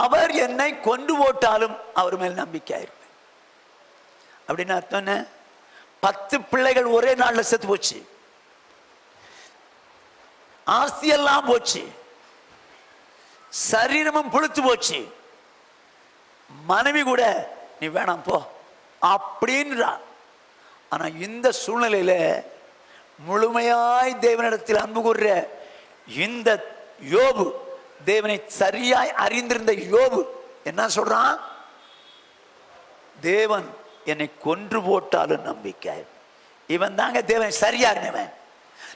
அவர் என்னை கொண்டு போட்டாலும் அவர் மேல் நம்பிக்கையா இருப்பேன். அப்படின்னு அர்த்தம் என்ன? 10 பிள்ளைகள் ஒரே நாள்ல செத்து போச்சு, ஆஸ்தியெல்லாம் போச்சு, சரீரமும் புழுத்து போச்சு, மனைவி கூட நீ வேணாம் போ அப்படின்றா. ஆனா இந்த சூழ்நிலையில முழுமையாய் தேவனிடத்தில் அன்பு கூர்ற இந்த யோபு, தேவனை சரியாய் அறிந்திருந்த யோபு என்ன சொல்றான்? தேவன் என்னை கொன்று போட்டாலும் நம்பிக்கை. இவன் தாங்க தேவனை சரியா இருந்தவன்.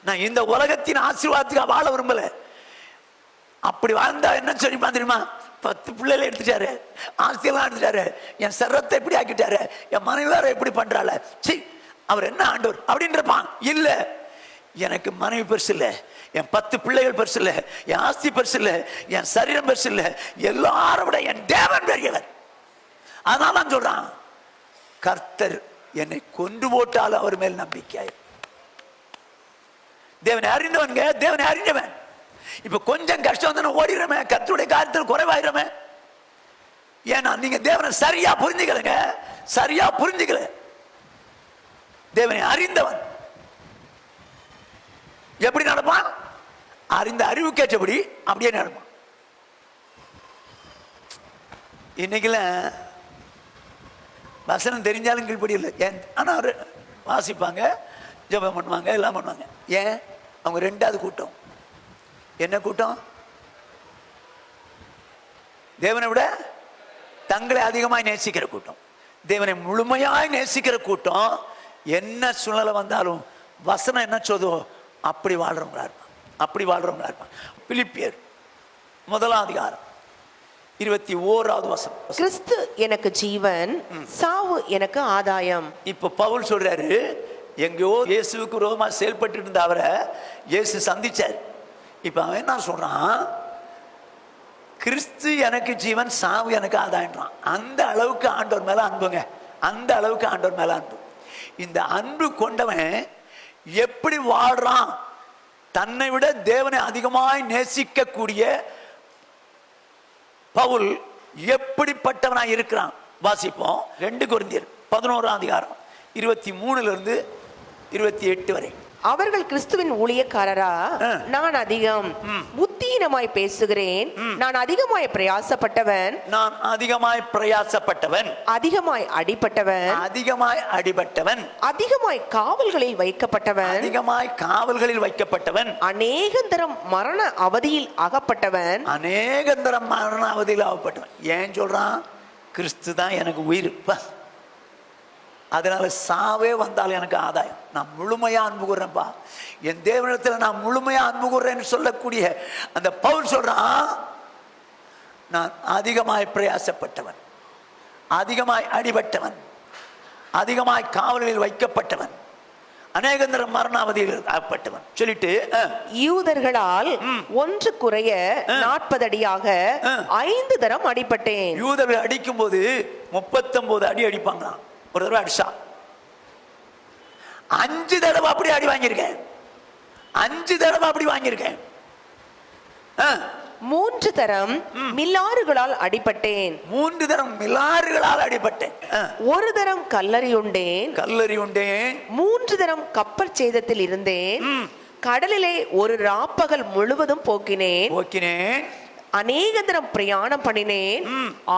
நான் இந்த உலகத்தின் ஆசீர்வாதத்துக்கு வாழ விரும்பல. அப்படி வாழ்ந்தா என்ன சொல்லி தெரியுமா? 10 பிள்ளைகளை எடுத்துட்டாரு, ஆஸ்தியெல்லாம் எடுத்துட்டாரு, என் சரத்தை எப்படி ஆக்கிட்டாரு, என் மனைவி வேற எப்படி பண்றாள், சி அவர் என்ன ஆண்டவர் அப்படின்றப்பான். இல்ல, எனக்கு மனைவி பெருசு இல்லை, என் 10 பிள்ளைகள் பெருசு இல்லை, என் ஆஸ்தி பெருசு இல்லை, என் சரீரம் பெருசு இல்லை, எல்லாரும் விட என் தேவன் பெரியவர். அதனால நான் சொல்றான், கர்த்தர் என்னை கொண்டு போட்டாலும் அவர் மேல் நம்பிக்கை. தேவனை அறிந்தவன்க, தேவனை அறிந்தவன். இப்ப கொஞ்சம் கஷ்டம் வந்து ஓடிடுறமே, கர்த்தருடைய காரியத்தில் குறைவாயிரமே. ஏன்னா நீங்க தேவனை சரியா புரிஞ்சுக்கலங்க, சரியா புரிஞ்சுக்கல. தேவனை அறிந்தவன் எப்படி நடப்பான்? அறிந்த அறிவுக்கேற்றபடி அப்படியே நடப்பான். இன்னைக்கெல்லாம் வசனம் தெரிஞ்சாலும் கீழ்ப்படியில் ஏன், ஆனால் அவர் வாசிப்பாங்க, ஜெபம் பண்ணுவாங்க, எல்லாம் பண்ணுவாங்க. ஏன்? அவங்க ரெண்டாவது கூட்டம். என்ன கூட்டம்? தேவனை விட தங்களை அதிகமாய் நேசிக்கிற கூட்டம், தேவனை முழுமையாய் நேசிக்கிற கூட்டம். என்ன சூழ்நிலை வந்தாலும் வசனம் என்ன சொல்லுதோ அப்படி வாழ்றவங்களா இருப்பான், அப்படி வாழ்றவங்களா இருப்பான். பிலிப்பியர் 1 அதிகாரம் 21வது வசனம். கிறிஸ்து எனக்கு ஜீவன், சாவு எனக்கு ஆதாயம். இப்ப பவுல் சொல்றாரு, எங்கேயோ இயேசுவுக்கு விரோதமா செயல்பட்டு இருந்த அவரை இயேசு சந்திச்சார். இப்ப அவன் என்ன சொல்றான்? கிறிஸ்து எனக்கு ஜீவன், சாவு எனக்கு ஆதாயம்ன்றான். அந்த அளவுக்கு ஆண்டவர் மேல அன்புங்க, அந்த அளவுக்கு ஆண்டவர் மேல அன்பு. இந்த அன்பு கொண்டவன் எப்படி வாழ்றான்? தன்னை விட தேவனை அதிகமாய் நேசிக்கக்கூடிய பவுல் எப்படிப்பட்டவனாய் இருக்கிறான் வாசிப்போம். 2 கொரிந்தியர் 11 அதிகாரம் 23 28 வரை. அவர்கள் கிறிஸ்துவின் ஊழியக்காரரா? நான் அதிகம் புத்தியினமாய் பேசுகிறேன். நான் அதிகமாய் பிரயாசப்பட்டவன், நான் அதிகமாய் பிரயாசப்பட்டவன், அதிகமாய் அடிபட்டவன், அதிகமாய் அடிபட்டவன், அதிகமாய் காவல்களில் வைக்கப்பட்டவன், அதிகமாய் காவல்களில் வைக்கப்பட்டவன், அநேகந்தரம் மரண அவதியில் அகப்பட்டவன், அநேகந்தரம் மரண அவதியில் அகப்பட்டவன். ஏன் சொல்றான்? கிறிஸ்து தான் எனக்கு உயிர். அதனால சாவே வந்தாலும் எனக்கு ஆதாயம். நான் முழுமையா அன்பு கூறேன்ப்பா, என் தேவனிடத்தில் நான் முழுமையா அன்பு கூறேன்னு சொல்லக்கூடிய அந்த பவுல் சொல்றான், நான் அதிகமாய் பிரயாசப்பட்டவன், அதிகமாய் அடிபட்டவன், அதிகமாய் காவல்களில் வைக்கப்பட்டவன், அநேகந்தரம் மரணாவதியில் ஆகப்பட்டவன் சொல்லிட்டு, யூதர்களால் ஒன்று குறைய 40 அடியாக 5 தரம் அடிபட்டேன். யூதர்கள் அடிக்கும் போது 39 அடி அடிப்பாங்களாம். ஒரு தடவை அடிச்சா 5 தடவை அப்படி அடி வாங்கியிருக்கேன், 5 தடவை அப்படி வாங்கியிருக்கேன். 3 தரம் மில்லாறுகளால் அடிபட்டேன். 3 தரம் மில்லாறுகளால் அடிபட்டேன். 1 தரம் கல்லறியுண்டேன். 3 தரம் கப்பல் சேதத்தில் இருந்தேன். கடலிலே ஒரு ராப்பகல் முழுவதும் போக்கினேன். அநேகந்தரம் பிரயாணம் பண்ணினேன்.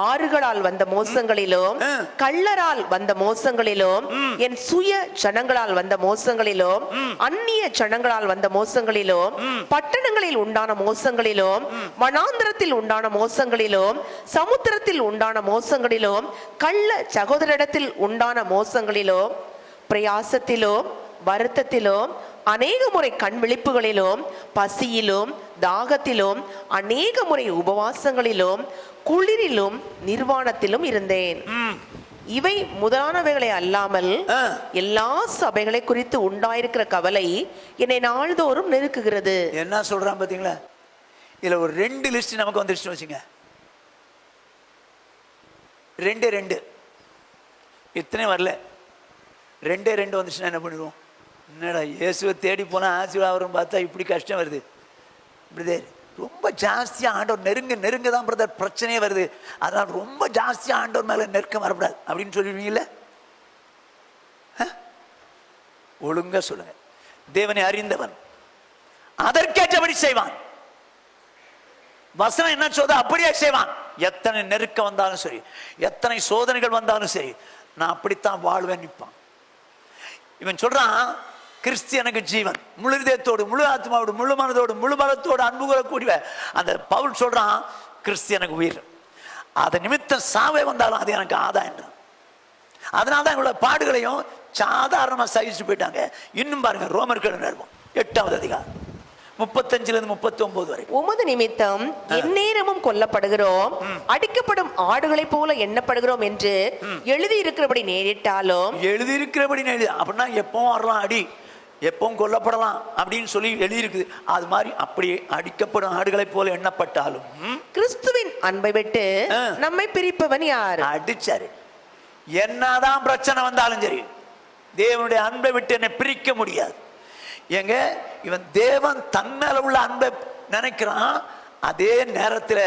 ஆறுகளால் வந்த மோசங்களிலும், கள்ளரால் வந்த மோசங்களிலும், என் சுய ஜனங்களால் வந்த மோசங்களிலும், அந்நிய ஜனங்களால் வந்த மோசங்களிலும், பட்டணங்களில் உண்டான மோசங்களிலும், வனாந்திரத்தில் உண்டான மோசங்களிலும், சமுத்திரத்தில் உண்டான மோசங்களிலும், கள்ள சகோதரிடத்தில் உண்டான மோசங்களிலும், பிரயாசத்திலும் வருத்தத்திலும், அநேக முறை கண் விழிப்புகளிலும், பசியிலும் தாகத்திலும், அநேக முறை உபவாசங்களிலும், குளிரிலும் நிர்வாணத்திலும் இருந்தேன். இவை முதலானவைகளை அல்லாமல் எல்லா சபைகளை குறித்து உண்டாயிருக்கிற கவலை என்னை நாள்தோறும் நெருக்குகிறது. என்ன சொல்றான் பாத்தீங்களா? இதுல ஒரு 2 லிஸ்ட் நமக்கு வந்துருச்சு வச்சுங்க. 2 இத்தனை வரல, 2 வந்துச்சுன்னா என்ன பண்ணிடுவோம்? என்னடா இயேசுவை தேடி போனால் ஆசீர்வாதம் பார்த்தா இப்படி கஷ்டம் வருது. பிரதர் ரொம்ப ஜாஸ்தியாக ஆண்டவர் நெருங்க தான் பிரதர் பிரச்சனையே வருது, அதனால் ரொம்ப ஜாஸ்தியாக ஆண்டவர் மேலே நெருக்கம் வரக்கூடாது அப்படின்னு சொல்லிடுவீங்கள? ஒழுங்கா சொல்லுங்க. தேவனை அறிந்தவன் அதற்கேற்றபடி செய்வான். வசனம் என்ன சொல்றதோ அப்படியே செய்வான். எத்தனை நெருக்கம் வந்தாலும் சரி, எத்தனை சோதனைகள் வந்தாலும் சரி, நான் அப்படித்தான் வாழ்வேன் நிற்பான். இவன் சொல்றான், கிறிஸ்து எனக்கு ஜீவன், முழு இதயத்தோடு, முழு ஆத்மாவோடு, முழு மனதோடு, முழு பலத்தோடு அன்பு கூறக்கூடிய அந்த பவுல் சொல்றான், கிறிஸ்து எனக்கு உயிர், அதை நிமித்தம் சாவே வந்தாலும் அது எனக்கு ஆதாயம். அதனால்தான் இவ்வளவு பாடுகளையும் சாதாரணமா சகிச்சு போயிட்டாங்க. இன்னும் பாருங்க, ரோமர்கள் 8வது அதிகாரம் 35-39 வரை. உமது நிமித்தம் எந்நேரமும் கொல்லப்படுகிறோம், அடிக்கப்படும் ஆடுகளை போல எண்ணப்படுகிறோம் என்று எழுதி இருக்கிறபடி நேரிட்டாலும், அப்படின்னா எப்பவும் வரலாம் அடி, எப்பவும் கொல்லப்படலாம் அப்படின்னு சொல்லி எழுதியிருக்குது. அது மாதிரி அப்படியே அடிக்கப்படும் ஆடுகளை போல எண்ணப்பட்டாலும் கிறிஸ்துவின் அன்பை விட்டு நம்மை பிரிப்பவன் யார்? அடிச்சாரு. என்னதான் பிரச்சனை வந்தாலும் சரி, தேவனுடைய அன்பை விட்டு என்னை பிரிக்க முடியாது. எங்க இவன் தேவன் தன் மேல உள்ள அன்பை நினைக்கிறான், அதே நேரத்தில்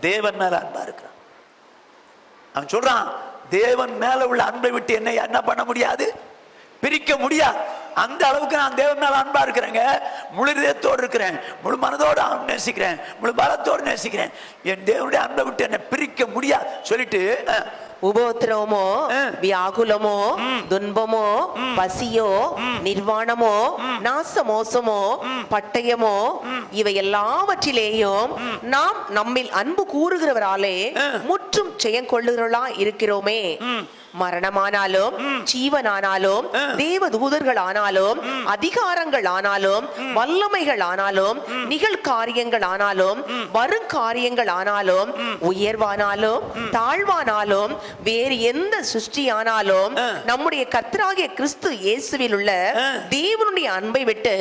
தேவன் மேல அன்பா இருக்கிறான். அவன் சொல்றான், தேவன் மேல உள்ள அன்பை விட்டு என்னை என்ன பண்ண முடியாது, பிரிக்க முடியாது. அந்த அளவுக்கு நான் தேவன் மேல அன்பா இருக்கிறேங்க. முழு இதயத்தோடு இருக்கிறேன், முழு மனதோடு நேசிக்கிறேன், முழு பலத்தோடு நேசிக்கிறேன். என் தேவனுடைய அன்பை விட்டு என்னை பிரிக்க முடியாது சொல்லிட்டு உபோத்திரவமோ வியாகுலமோ துன்பமோ பசியோ நிர்வாணமோ நாசமோசமோ பட்டயமோ இவை எல்லாவற்றிலேயும் நாம் நம்மில் அன்பு கூறுகிறவராலே முற்றும் ஜெயம் கொள்ளுகிறவர்களா இருக்கிறோமே. மரணமானாலும் ஜீவனானாலும் தேவ தூதர்கள் ஆனாலும் அதிகாரங்கள் ஆனாலும் வல்லமைகள் ஆனாலும் நிகழ்காரியங்கள் ஆனாலும் வருங்காரியங்கள் ஆனாலும் உயர்வானாலும் தாழ்வானாலும் வேறு எந்த சிருஷ்டியானாலும் நம்முடைய கர்த்தராகிய கிறிஸ்து இயேசுவில் உள்ள தேவனுடைய அன்பை விட்டு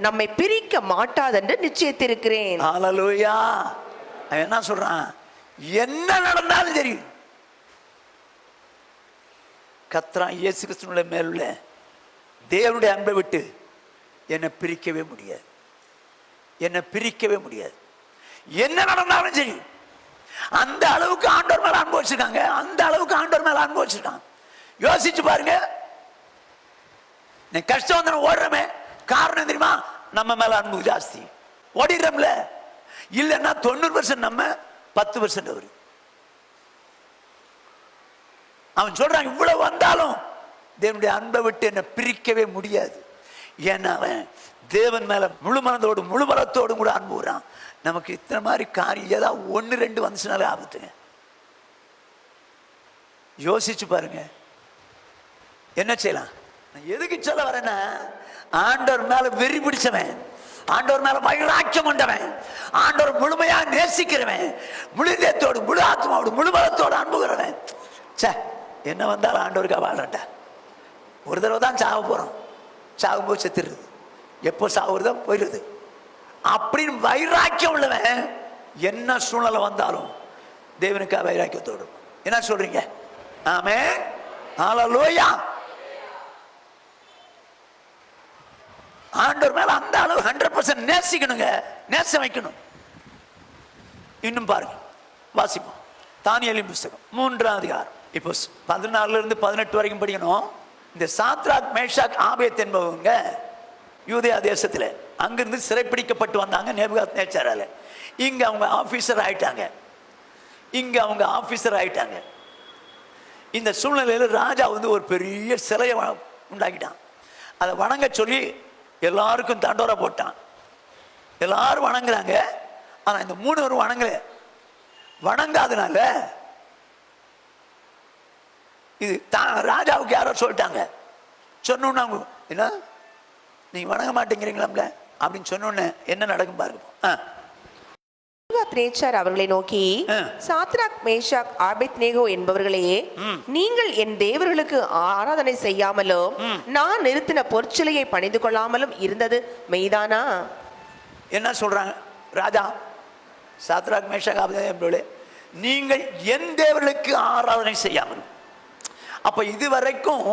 நம்மை பிரிக்க மாட்டாதென்று நிச்சயித்திருக்கிறேன். ஹல்லேலூயா. என்ன சொல்றான்? என்ன நடந்தாலும் சரி கர்த்தராகிய இயேசு கிறிஸ்துவின் மேலுள்ள தேவனுடைய அன்பை விட்டு என்னை பிரிக்கவே முடியாது, என்னை பிரிக்கவே முடியாது. என்ன நடந்தாலும் சரி அந்த அளவுக்கு ஆண்டவர் மேல அன்பு வச்சிருக்காங்க, அந்த அளவுக்கு ஆண்டவர் மேல அன்பு வச்சிருக்காங்க. யோசிச்சு பாருங்க. நீ கஷ்டம் வந்து ஓடுறமே காரணம் தெரியுமா? நம்ம மேல அன்பு ஜாஸ்தி. ஓடிடுறோம்ல, இல்லைன்னா 90% நம்ம 10% அவரு. அவன் சொல்றான் இவ்வளவு வந்தாலும் தேவனுடைய அன்பை விட்டு என்னை பிரிக்கவே முடியாது. ஏன்னா அவன் தேவன் மேல முழு மனதோடு முழு பலத்தோடு கூட அன்புறான். நமக்கு இத்தனை மாதிரி காரியம் ஏதாவது 1-2 வந்துச்சுனாலே ஆபத்துங்க. யோசிச்சு பாருங்க என்ன செய்யலாம். நான் எதுக்கு சொல்ல வரேன்னா, ஆண்டவர் மேல வெறி பிடிச்சவன், ஆண்டவர் மேல வைராக்கியம் கொண்டவன், ஆண்டவர் முழுமையா நேசிக்கிறவன், முழு இதயத்தோடு முழு ஆத்மாவோடு முழு பலத்தோடு அன்புகிறவன், என்ன வந்தாலும் ஆண்டவருக்கா வாழண்டா. ஒரு தடவை தான் சாக போறோம், சாகும்போது செத்துருது, எப்போ சாகுறதோ போயிடுது அப்படின்னு வைராக்கியம் உள்ளவன் என்ன சூழ்நிலை வந்தாலும் தேவனுக்கா வைராக்கியத்தோடு. என்ன சொல்றீங்க? ஆமென். ஹல்லேலூயா. ஆண்டவர் மேல அந்த அளவு 100% நேசிக்கணுங்க, நேசம் வைக்கணும். இன்னும் பாருங்க, வாசிப்போம். தானியேலின் புத்தகம் 3ஆம் அதிகாரம். இப்போ 14-18 வரைக்கும் படிக்கணும். இந்த சாத்ராக் மேஷாக் ஆபேத் என்பவங்க யூதேயா தேசத்துல அங்கிருந்து சிறைப்பிடிக்கப்பட்டு வந்தாங்க நேபுகாத்நேச்சாரால. இங்க அவங்க ஆபீசர் ஆயிட்டாங்க. இந்த சூழ்நிலையில ராஜா வந்து ஒரு பெரிய சிலையை உண்டாக்கிட்டான். அதை வணங்க சொல்லி எல்லாருக்கும் தண்டோரா போட்டான். எல்லாரும் வணங்குறாங்க. ஆனா இந்த 3 பேரும் வணங்காதனால இது ராஜாவுக்கு யாரோ சொல்லிட்டாங்க. சொன்னோன்னு அவங்க என்ன நீங்க வணங்க மாட்டேங்கிறீங்களாம்ல அப்படின்னு சொன்னோன்னு என்ன நடக்கும் பாருங்க. நேபுகாத்நேச்சார் அவர்களை நோக்கி, சாத்ராக் மேஷாக் ஆபேத்நேகோ என்பவர்களே, நீங்கள் என் தேவர்களுக்கு ஆராதனை செய்யாமலும் நான் நிறுத்தின பொற்சிலையை பணிந்து கொள்ளாமலும் இருந்தது மெய்தானா? என்ன சொல்றாங்க ராஜா? சாத்ராக் மேஷாக் ஆபேத்நேகோ, நீங்கள் என் தேவர்களுக்கு ஆராதனை செய்யாமல். அப்ப இதுவரைக்கும்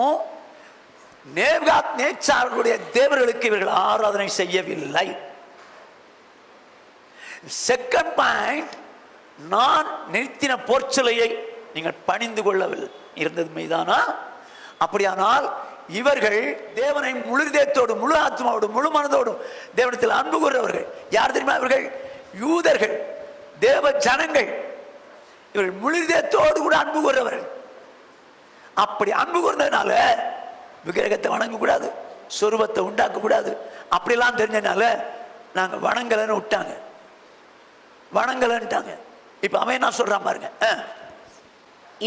நேபுகாத்நேச்சாருடைய தேவர்களுக்கு இவர்கள் ஆராதனை செய்யவில்லை. செகண்ட் பாயிண்ட், நான் நிறுத்தின பொற்சிலையை நீங்கள் பணிந்து கொள்ளவில்லை இருந்தது மெய்தானா? அப்படியானால் இவர்கள் தேவனை முழு இதயத்தோடு முழு ஆத்மாவோடு முழு மனதோடும் தேவனத்தில் அன்பு கூறுறவர்கள். யார் தெரியுமா? இவர்கள் யூதர்கள், தேவ ஜனங்கள். இவர்கள் முழு இதயத்தோடு கூட அன்பு கூறுறவர்கள். அப்படி அன்பு கூர்ந்ததுனால விக்கிரகத்தை வணங்க கூடாது, சொரூபத்தை உண்டாக்க கூடாது அப்படிலாம் தெரிஞ்சதுனால நாங்க வணங்கலன்னு விட்டாங்க, வணங்கலன்ட்டாங்க. இப்ப அவன் என்ன சொல்றான் பாருங்க.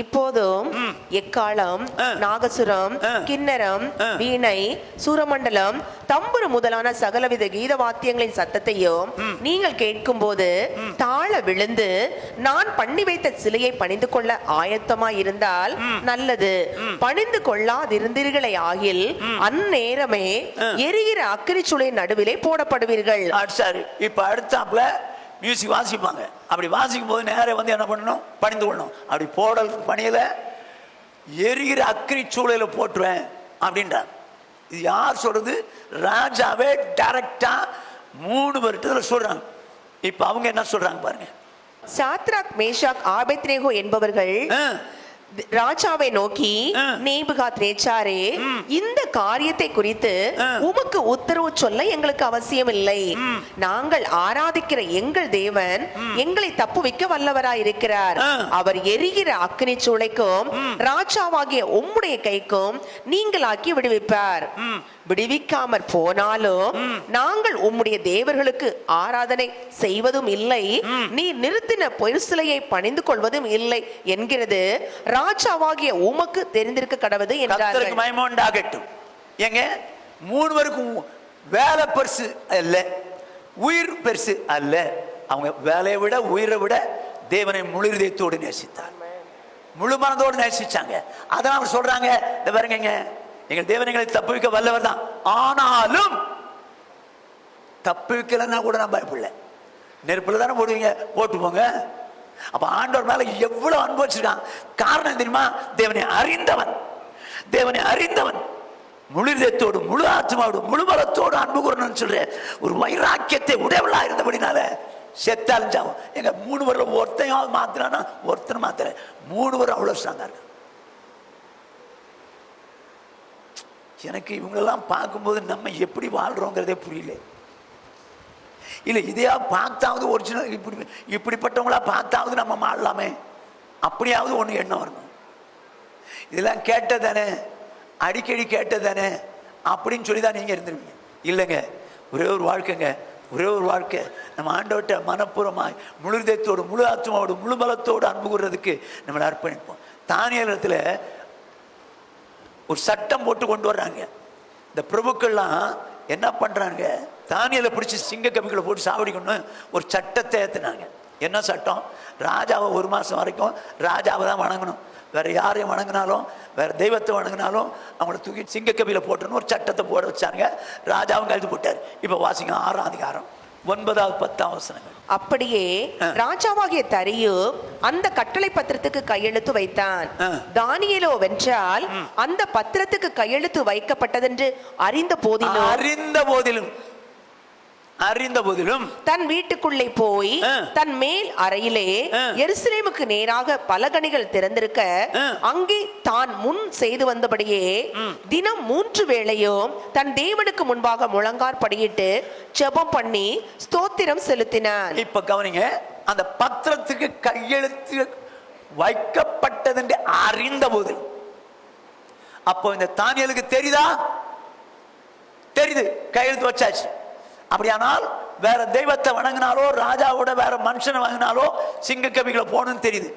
இப்போதும் எக்காலம், நாகசுரம், கிண்ணரம், வீணை, சூரமண்டலம், தம்புரு முதலான சகலவித கீத வாத்தியங்களின் சத்தத்தையும் நீங்கள் கேட்கும் போது தாழ விழுந்து நான் பண்ணி வைத்த சிலையை பணிந்து கொள்ள ஆயத்தமாய் இருந்தால் நல்லது. பணிந்து கொள்ளாதிருந்தீர்களே ஆகில் அந்நேரமே எரிகிற அக்கினிச்சுளை நடுவிலே போடப்படுவீர்கள். சரி, இப்ப அடுத்தாப்புல மியூசிக் வாசிப்பாங்க. அப்படி வாசிக்கும் போது நேரம் வந்து என்ன பண்ணணும்? பணிந்து கொள்ளணும். அப்படி போடல் பணியில எரிகிற அக்கினி சூளையில போட்டுருவேன் அப்படின்றார். இது யார் சொல்றது? ராஜாவே டைரக்டா 3 பேர்கிட்ட சொல்றாங்க. இப்ப அவங்க என்ன சொல்றாங்க பாருங்க. சாத்ராக் மேஷாக் ஆபேத்நேகோ என்பவர்கள் ராஜாவை நோக்கி, நேபுகாத் நேச்சாரே, இந்த காரியத்தை குறித்து உமக்கு உத்தரவு சொல்ல எங்களுக்கு அவசியம் இல்லை. நாங்கள் ஆராதிக்கிற எங்கள் தேவன் எங்களை தப்புவிக்க வல்லவராயிருக்கிறார். அவர் எரிகிற அக்கினி சூளைக்கும் ராஜாவாகிய உம்முடைய கைக்கும் நீங்களாக்கி விடுவிப்பார். விடுவிக்காமற் போனாலும் நாங்கள் உம்முடைய தேவர்களுக்கு ஆராதனை செய்வதும் இல்லை, நீ நிறுத்தின பொருசிலையை பணிந்து கொள்வதும் இல்லை என்கிறது ராஜாவாகிய உமக்கு தெரிந்திருக்க கடவுது என்றார்கள். மயமோண்டாகட்டும். எங்க மூணுவருக்கும் வேலை பெருசு அல்ல, உயிர் பெருசு அல்ல. அவங்க வேலையை விட உயிரை விட தேவனை முழு இதயத்தோடு நேசித்தார், முழு மனதோடு நேசிச்சாங்க. அதான் அவர் சொல்றாங்க, இந்த பாருங்க, எங்கள் தேவன் எங்களை தப்புவிக்க வல்லவர் தான், ஆனாலும் தப்புவிக்கலன்னா கூட நான் பயப்படல. நெருப்புல தானே போடுவீங்க, போட்டு போங்க. அப்ப ஆண்டவர் மேல எவ்வளவு அன்பு வச்சிருக்கான். காரணம் தெரியுமா? தேவனை அறிந்தவன், தேவனை அறிந்தவன் முழு இதயத்தோடு முழு ஆத்மாவோடு முழு பலத்தோடு அன்பு கூறணும்னு சொல்ற ஒரு வைராக்கியத்தை உடையவளா இருந்தபடினால செத்தாலும் சாவும். எங்க 3 பேர்ல ஒருத்தையாவது மாத்திரானா, ஒருத்தர் மாத்திர 3 பேர் அவ்வளவு ஸ்ட்ராங்கா இருக்கு. எனக்கு இவங்களெல்லாம் பார்க்கும்போது நம்ம எப்படி வாழ்றோங்கிறதே புரியல. இல்லை இதையா பார்த்தாவது ஒரிஜினல் இப்படிப்பட்டவங்களா பார்த்தாவது நம்ம வாழலாமே, அப்படியாவது ஒன்று எண்ணம் வரணும். இதெல்லாம் கேட்டதானே, அடிக்கடி கேட்டதானே அப்படின்னு சொல்லி தான் நீங்கள் இருந்துருவீங்க. இல்லைங்க, ஒரே ஒரு வாழ்க்கைங்க, ஒரே ஒரு வாழ்க்கை. நம்ம ஆண்டவர்கிட்ட மனப்பூர்வமாய் முழு இதயத்தோடு முழு ஆத்மாவோடு முழு பலத்தோடு அன்பு கூறுறதுக்கு நம்மளை அர்ப்பணிப்போம். தானியேல் இடத்துல ஒரு சட்டம் போட்டு கொண்டு வர்றாங்க. இந்த பிரபுக்கள்லாம் என்ன பண்றாங்க, தானியேலை பிடிச்சி சிங்க கபிகளை போட்டு சாவடிக்கணும் ஒரு சட்டத்தை ஏற்றுனாங்க. என்ன சட்டம்? ராஜாவை 1 மாதம் வரைக்கும் ராஜாவை தான் வணங்கணும், வேற யாரையும் வணங்கினாலும் வேற தெய்வத்தை வணங்கினாலும் அவங்கள தூக்கி சிங்க கபில போட்டணும் ஒரு சட்டத்தை போட வச்சாங்க. ராஜாவும் கழுத்து போட்டார். இப்ப வாசிங்க 6ஆம் அதிகாரம் 9வது 10ஆம் வசனங்கள். அப்படியே ராஜாவாகிய தரியு அந்த கட்டளை பத்திரத்துக்கு கையெழுத்து வைத்தான். தானியேலோ வென்றால் அந்த பத்திரத்துக்கு கையெழுத்து வைக்கப்பட்டதென்று அறிந்த போதிலும் தன் வீட்டுக்குள்ளே போய் தன் மேல் அறையிலே எருசலேமுக்கு நேராக பலகணிகள் திறந்திருக்க அங்கே தான் முன் செய்து வந்தபடியே தினம் 3 வேளையும் தன் தேவனுக்கு முன்பாக முழங்கார் படியிட்டு ஜெபம் பண்ணி ஸ்தோத்திரம் செலுத்தினான். இப்ப கவனிங்க, அந்த பத்திரத்துக்கு கையெழுத்து வைக்கப்பட்டது என்று அறிந்த போதிலும், அப்போ இந்த தானியேலுக்கு தெரியுதா? தெரியுது, கையெழுத்து வச்சாச்சு. அப்படியானால் வேற தெய்வத்தை வணங்கினாலோ ராஜாவோட வேற மனுஷனை வணங்கினாலோ சிங்க கபிகளை போகணும்னு தெரியுது.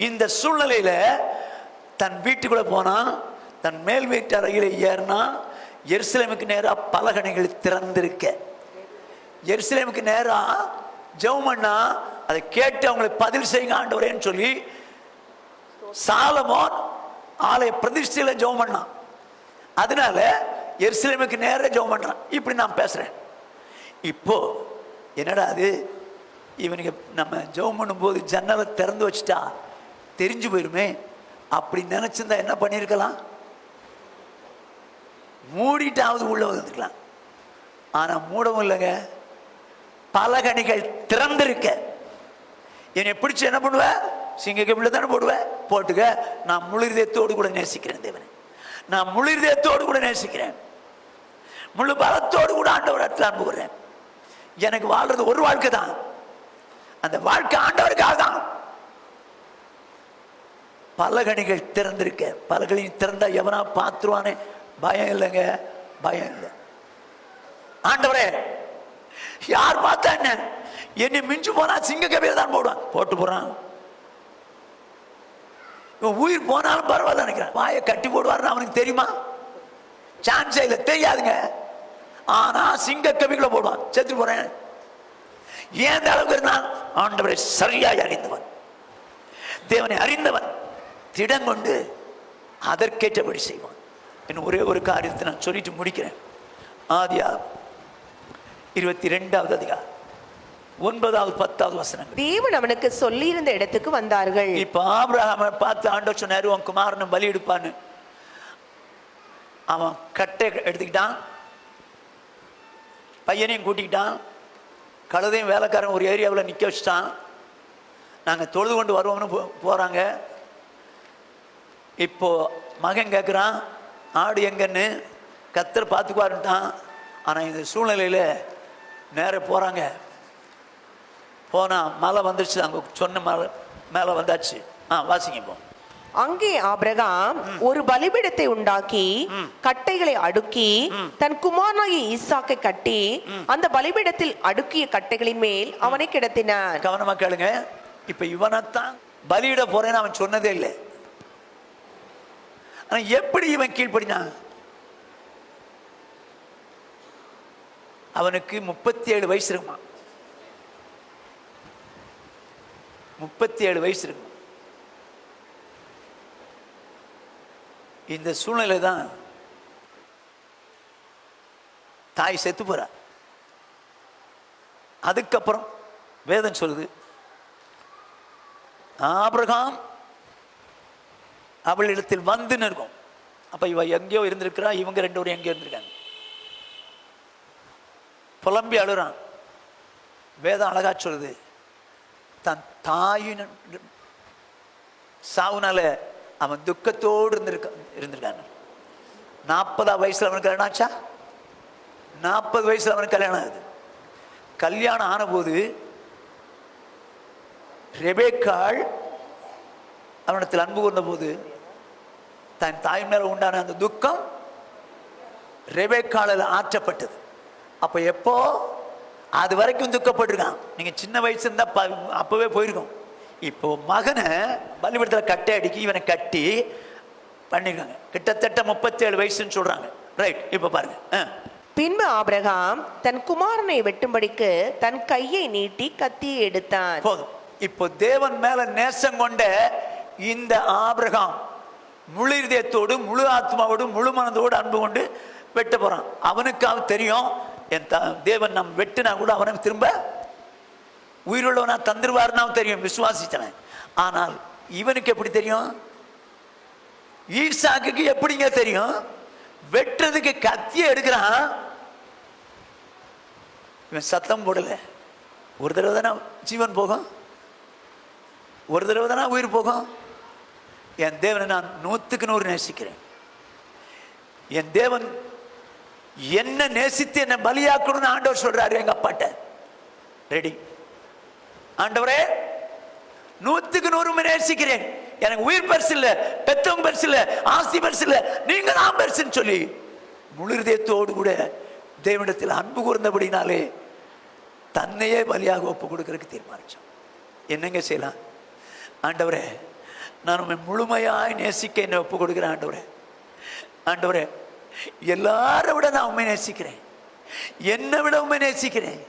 இந்த சூழ்நிலையில தன் வீட்டுக்குள்ள போனா, தன் மேல் வீட்டு அறையில ஏறினா, எருசலேமுக்கு நேரா பலகணிகள் திறந்திருக்க, எருசலேமுக்கு நேரா ஜெபம் பண்ணா அதை கேட்டு அவங்களுக்கு பதில் செய்யுங்க ஆண்டவரேன்னு சொல்லி சாலமோன் ஆலய பிரதிஷ்டையில ஜெபம் பண்ணான். அதனால எருசலேமுக்கு நேரா ஜெபம் பண்றான். இப்படி நான் பேசுறேன். இப்போ என்னடா அது, இவனுக்கு நம்ம ஜெபம் பண்ணும்போது ஜன்னலை திறந்து வச்சுட்டா தெரிஞ்சு போயிருமே அப்படி நினைச்சிருந்தா என்ன பண்ணிருக்கலாம்? மூடிட்டாவது உள்ள வந்துக்கலாம். ஆனா மூடவும் இல்லைங்க, பலகணிகள் திறந்திருக்க. என்னை பிடிச்சி என்ன பண்ணுவ? சிங்க கபில தானே போடுவேன். போட்டுக்க, நான் முழு இதயத்தோடு கூட நேசிக்கிறேன் தேவனை, நான் முழு இதயத்தோடு கூட நேசிக்கிறேன், முழு பலத்தோடு கூட ஆண்டவர் இடத்துல அனுப்புகிறேன். எனக்கு வாழ்றது ஒரு வாழ்க்கை தான், அந்த வாழ்க்கை ஆண்டவருக்காக தான். பலகணிகள் திறந்திருக்க, பலகணிகள் திறந்தா எவனா பார்த்துருவானே பயம் இல்லைங்க, பயம் இல்லை. ஆண்டவரே யார் பார்த்தா என்ன, என்னை மிஞ்சு போனா சிங்க கபில தான் போடுவான், போட்டு போறான். இவன் உயிர் போனாலும் பரவாயில்ல நினைக்கிறேன். வாயை கட்டி போடுவாருன்னு அவனுக்கு தெரியுமா? சான்ஸே இல்லை, தெரியாதுங்க. ஆனா சிங்க கபிகளை போடுவான், செத்து போறேன். ஏன் அளவுக்கு இருந்தான்? ஆண்டவரை சரியாய் அறிந்தவன், தேவனை அறிந்தவன் திடம் கொண்டு அதற்கேற்றபடி செய்வான். இன்னும் ஒரே ஒரு காரியத்தை நான் சொல்லிட்டு முடிக்கிறேன். ஆதியாகமம் 22வது அதிகாரம் 9வது 10வது வசனங்கள். தேவன் அவனுக்கு சொல்லி இருந்த இடத்துக்கு வந்தார்கள். இப்ப ஆபிரகாமை பார்த்து ஆண்டவர் சொன்னாரு, உன் குமாரனை பலி எடுப்பான்னு. அவன் கட்டை எடுத்துக்கிட்டான், பையனையும் கூட்டிக்கிட்டான், கழுதையும் வேலைக்காரன் ஒரு ஏரியாவில் நிற்க வச்சுட்டான். நாங்கள் தொழுது கொண்டு வருவோம்னு போகிறாங்க. இப்போ மகன் கேட்குறான் ஆடு எங்கன்னு, கர்த்தர் பார்த்துக்குவாருன்ட்டான். ஆனால் இந்த சூழ்நிலையில் நேர போகிறாங்க. போனால் மழை வந்துடுச்சு, அங்கே சொன்ன மழை மேலே வந்தாச்சு. வாசிங்க இப்போ. அங்கே ஆபிரகாம் ஒரு பலிபீடத்தை உண்டாக்கி கட்டைகளை அடுக்கி தன் குமாரனாகிய ஈசாக்கை கட்டி அந்த பலிபீடத்தில் அடுக்கிய கட்டைகளின் மேல் அவனை கிடத்தினான். கவனமா கேளுங்க. இப்ப இவனைத்தான் பலியிட போறேன்னு அவன் சொன்னதே இல்லை. ஆனா எப்படி இவன் கீழ்ப்படினான்? அவனுக்கு 37 வயசு இருக்குமா? 37 வயசு இருக்கும். இந்த சூழ்நிலை தான் தாய் செத்து போறா. அதுக்கப்புறம் வேதம் சொல்லுது, ஆபிரகாம் அவளிடத்தில் வந்து நிற்கும். அப்ப இவ எங்கேயோ இருந்திருக்கிறா, இவங்க 2 பேரும் எங்கேயோ இருந்திருக்காங்க. புலம்பி அழுறான். வேதம் அழகா சொல்லுது, தன் தாயின் சாவுனால அவன் துக்கத்தோடு இருந்திருக்கான். 40 வயசுல அவனுக்கு கல்யாணம் ஆச்சா? 40 வயசுல அவனுக்கு கல்யாணம் ஆகுது. கல்யாணம் ஆன போது ரெபேக்காள் அவனிடத்தில் அன்பு கொண்ட போது தன் தாய் மேல உண்டான அந்த துக்கம் ரெபேக்காளால் ஆற்றப்பட்டது. அப்ப எப்போ அது வரைக்கும் துக்கப்பட்டிருக்கான். நீங்க சின்ன வயசு இருந்தா அப்பவே போயிருக்கோம். இப்போ மகனை பலிபீடத்தில் கட்டை அடிக்கி இவனை கட்டி பண்ணிருக்காங்க. கிட்டத்தட்ட 37 வயசுன்னு சொல்றாங்க. ரைட். இப்ப பாருங்க. பின்பு ஆபிரகாம் தன் குமாரனை வெட்டும்படிக்கு தன் கையை நீட்டி கத்தியை எடுத்தான். போதும். இப்போ தேவன் மேல நேசம் கொண்ட இந்த ஆபிரகாம் முழு இதயத்தோடு முழு ஆத்மாவோடு முழு மனதோடு அன்பு கொண்டு வெட்ட போறான். அவனுக்கு அவன் தெரியும், என் தேவன் நம் வெட்டினா கூட அவனுக்கு திரும்ப உயிருள்ளவனா தந்துருவாருன்னு அவன் தெரியும், விசுவாசித்தவன். ஆனால் இவனுக்கு எப்படி தெரியும்? ஈசாக்குக்கு எப்படிங்க தெரியும்? வெட்டுறதுக்கு கத்தியை எடுக்கிறான். இவன் சத்தம் போடல. ஒரு தடவை தானே ஜீவன் போகும், ஒரு தடவை தானே உயிர் போகும். என் தேவனை நான் 100க்கு 100 நேசிக்கிறேன். என் தேவன் என்ன நேசித்து என்ன பலியாக்கணும்னு ஆண்டவர் சொல்றாரு எங்க அப்பாட்ட. ரெடி ஆண்டவரே, 100க்கு 100 நேசிக்கிறேன். எனக்கு உயிர் பெருசு இல்ல, பெத்தவங்க பெருசு இல்ல, ஆஸ்தி பெருசு இல்ல, நீங்க தான் பெருசுன்னு சொல்லி முழு இதயத்தோடு கூட தேவனிடத்தில் அன்பு கூர்ந்தபடினாலே தன்னையே பலியாக ஒப்பு கொடுக்கறதுக்கு தீர்மானிச்சோம். என்னங்க செய்யலாம்? ஆண்டவரே, நான் உண்மை முழுமையாய் நேசிக்க என்னை ஒப்பு கொடுக்கிறேன். ஆண்டவரே, ஆண்டவரே, எல்லாரை விட நான் உண்மை நேசிக்கிறேன், என்னை விட உண்மை நேசிக்கிறேன்.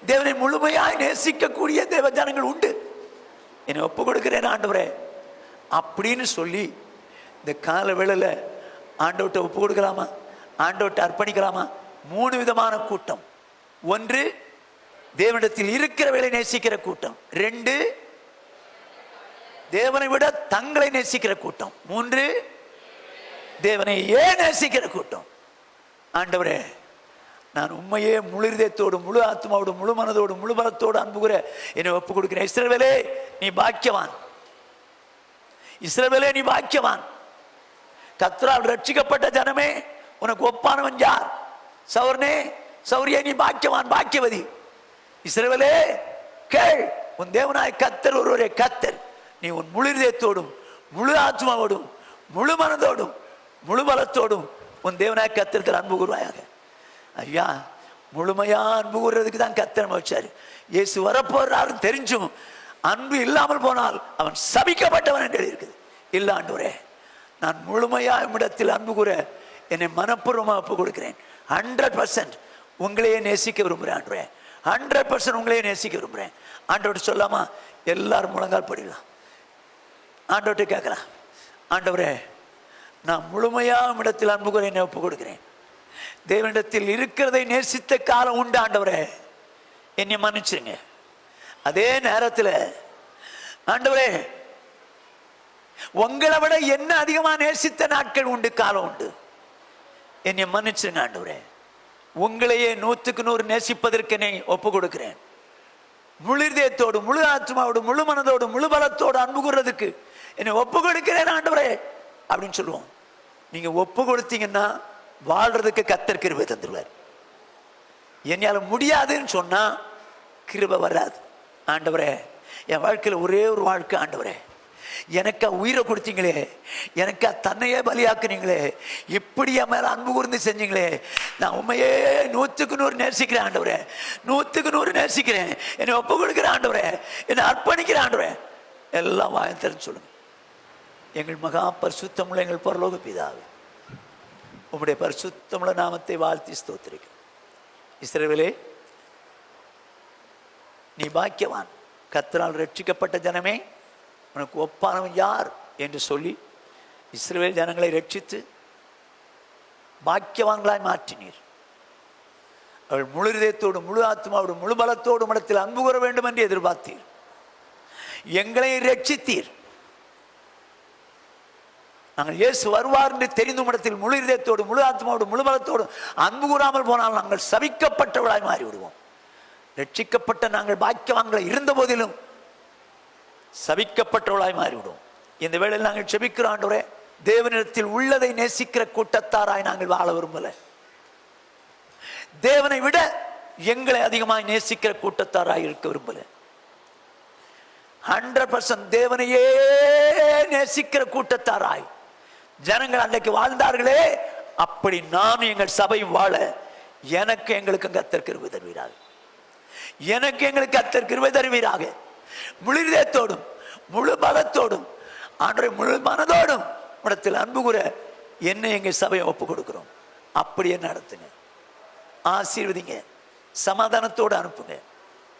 தேவனை முழுமையாய் நேசிக்கக்கூடிய தேவ ஜனங்கள் உண்டு, என்னை ஒப்பு கொடுக்கிறேன் ஆண்டவரே அப்படின்னு சொல்லி இந்த கால வேளையில ஆண்டவர்கிட்ட ஒப்பு கொடுக்கலாமா? ஆண்டவர்கிட்ட அர்ப்பணிக்கலாமா? 3 விதமான கூட்டம். 1, தேவனிடத்தில் இருக்கிற வேலை நேசிக்கிற கூட்டம். 2, தேவனை விட தங்களை நேசிக்கிற கூட்டம். 3, தேவனை ஏன் நேசிக்கிற கூட்டம். ஆண்டவரே, நான் உண்மையே முழு இதயத்தோடு முழு ஆத்மாவோடு முழு மனதோடு முழு பலத்தோடு அன்புகிற என்னை ஒப்பு கொடுக்கிறேன். இஸ்ரவேலே நீ பாக்கியவான், இஸ்ரவேலே நீ பாக்கியவான். கர்த்தரால் ரட்சிக்கப்பட்ட ஜனமே உனக்கு ஒப்பானவன் யார்? சௌரனே சௌரியே நீ பாக்கியவான், பாக்கியவதி. இஸ்ரவேலே கேள், உன் தேவனாய் கர்த்தர் ஒருவரே கர்த்தர். நீ உன் முழு இதயத்தோடும் முழு ஆத்மாவோடும் முழு மனதோடும் முழு பலத்தோடும் உன் தேவனாய் கர்த்தருக்கு அன்பு கூறுவாயாக. ஐயா, முழுமையா அன்பு கூறுறதுக்கு தான் கர்த்தர் வச்சாரு. இயேசு வரப்போறாருன்னு தெரிஞ்சும் அன்பு இல்லாமல் போனால் அவன் சபிக்கப்பட்டவன் என்று இருக்குது. இல்ல ஆண்டவரே, நான் முழுமையா இடத்தில் அன்பு கூற என்னை மனப்பூர்வமாக ஒப்பு கொடுக்கிறேன். 100% உங்களையே நேசிக்க விரும்புகிறேன் ஆண்டவரே, 100% உங்களையே நேசிக்க விரும்புகிறேன். ஆண்டவர்கிட்ட சொல்லாமா? எல்லாரும் முழங்கால் படிக்கலாம், ஆண்டவர்கிட்ட கேட்கலாம். ஆண்டவரே, நான் முழுமையா இடத்தில் அன்பு கூற என்னை ஒப்பு கொடுக்கிறேன். தேவனிடத்தில் இருக்கிறதை நேசித்த காலம் உண்டு ஆண்டவரே, என்னை மன்னிச்சிருங்க. அதே நேரத்தில் ஆண்டவரே, உங்களை விட என்ன அதிகமா நேசித்த நாட்கள் உண்டு, காலம் உண்டு, என்னை மன்னிச்சிருங்க ஆண்டவரே. உங்களையே 100க்கு 100 நேசிப்பதற்கு என்னை ஒப்பு கொடுக்கிறேன். முழு இதயத்தோடு முழு ஆத்மாவோடு முழு மனதோடு முழு பலத்தோடு அன்பு கூறுறதுக்கு என்னை ஒப்பு கொடுக்கிறேன் ஆண்டவரே அப்படின்னு சொல்லுவோம். நீங்க ஒப்பு கொடுத்தீங்கன்னா வாழ்றதுக்கு கர்த்தர் கிருபை தந்துடுவார். என்னால முடியாதுன்னு சொன்னா கிருபை வராது. ஆண்டவரே, என் வாழ்க்கையில் ஒரே ஒரு வாழ்க்கை ஆண்டவரே, எனக்கா உயிரை கொடுத்தீங்களே, எனக்கா தன்னையே பலியாக்குனீங்களே, இப்படி என் மேல அன்பு கூர்ந்து செஞ்சீங்களே, நான் உண்மையே 100க்கு 100 நேசிக்கிறேன் ஆண்டவரே, 100க்கு 100 நேசிக்கிறேன், என்னை ஒப்பு கொடுக்கிறேன் ஆண்டவரே, என்னை அர்ப்பணிக்கிறேன் ஆண்டவரே. எல்லாம் வாயம் திறந்து சொல்லுங்க. எங்கள் மகா பரிசுத்தமுள்ள எங்கள் பரலோக பிதாவே, உம்முடைய பரிசுத்தமுள்ள நாமத்தை வாழ்த்தி ஸ்தோத்திரிக்கிறேன். இஸ்ரவேலே, நீ பாக்கியவான், கர்த்தரால் ரட்சிக்கப்பட்ட ஜனமே, உனக்கு ஒப்பானவன் யார் என்று சொல்லி இஸ்ரவேல் ஜனங்களை ரட்சித்து பாக்கியவான்களாய் மாற்றினீர். அவள் முழு இதயத்தோடு, முழு ஆத்மாவோடு, முழு பலத்தோடு இடத்தில் அன்பு கூற வேண்டும் என்று எதிர்பார்த்தீர். எங்களை ரட்சித்தீர். நாங்கள் இயேசு வருவார் என்று தெரிந்த இடத்தில் முழு இதயத்தோடு, முழு ஆத்மாவோடு, முழு பலத்தோடு அன்பு கூறாமல் போனால் நாங்கள் சபிக்கப்பட்டவளாய் மாறிவிடுவோம். ரட்சிக்கப்பட்ட நாங்கள் பாக்கியவான்களை இருந்த போதிலும் சபிக்கப்பட்டவளாய் மாறிவிடுவோம். இந்த வேளையில் நாங்கள் செபிக்கிறோம் ஆண்டவரே, தேவனிடத்தில் உள்ளதை நேசிக்கிற கூட்டத்தாராய் நாங்கள் வாழ விரும்பல. தேவனை விட எங்களை அதிகமாய் நேசிக்கிற கூட்டத்தாராய் இருக்க விரும்பல. 100% தேவனையே நேசிக்கிற கூட்டத்தாராய் ஜனங்கள் அன்றைக்கு வாழ்ந்தார்களே, அப்படி நாம் எங்கள் சபையும் வாழ எனக்கு எங்களுக்கு கர்த்தர் கிருபை தருவீராக. எனக்கு எங்களுக்கு கர்த்தர் கிருபை தருவீராக. முழு இதயத்தோடும், முழு பலத்தோடும், ஆண்டவரே முழு மனதோடும் இடத்தில் அன்பு கூற என்ன எங்கள் சபையை ஒப்பு கொடுக்கிறோம். அப்படியே நடத்துங்க, ஆசீர்வதிங்க, சமாதானத்தோடு அனுப்புங்க.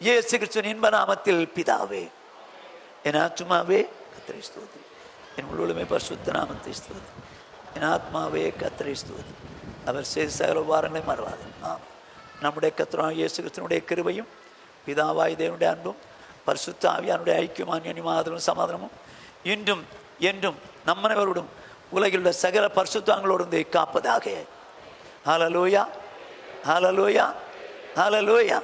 இயேசு கிறிஸ்துவின் இன்ப நாமத்தில் பிதாவே. என் ஆத்மாவே கர்த்தரை ஸ்தோத்திரி, என் முழுவதுமே பரிசுத்த நாமத்தை ஸ்தோத்திரி. என் ஆத்மாவே கர்த்தரை ஸ்தோத்திரி, அவர் செய்த சகல உபகாரங்களை மறவாது. நம்முடைய கர்த்தராகிய இயேசு கிறிஸ்துவினுடைய கிருபையும் பிதாவாய் தேவனுடைய அன்பும் பரிசுத்த ஆவியானுடைய ஐக்கியமான அன்யோன்யமாதலும் சமாதானமும் இன்றும் என்றும் நம்மனவரோடும் உலகில் உள்ள சகல பரிசுத்தங்களோடு காப்பதாக. ஹல்லேலூயா, ஹல்லேலூயா, ஹல்லேலூயா.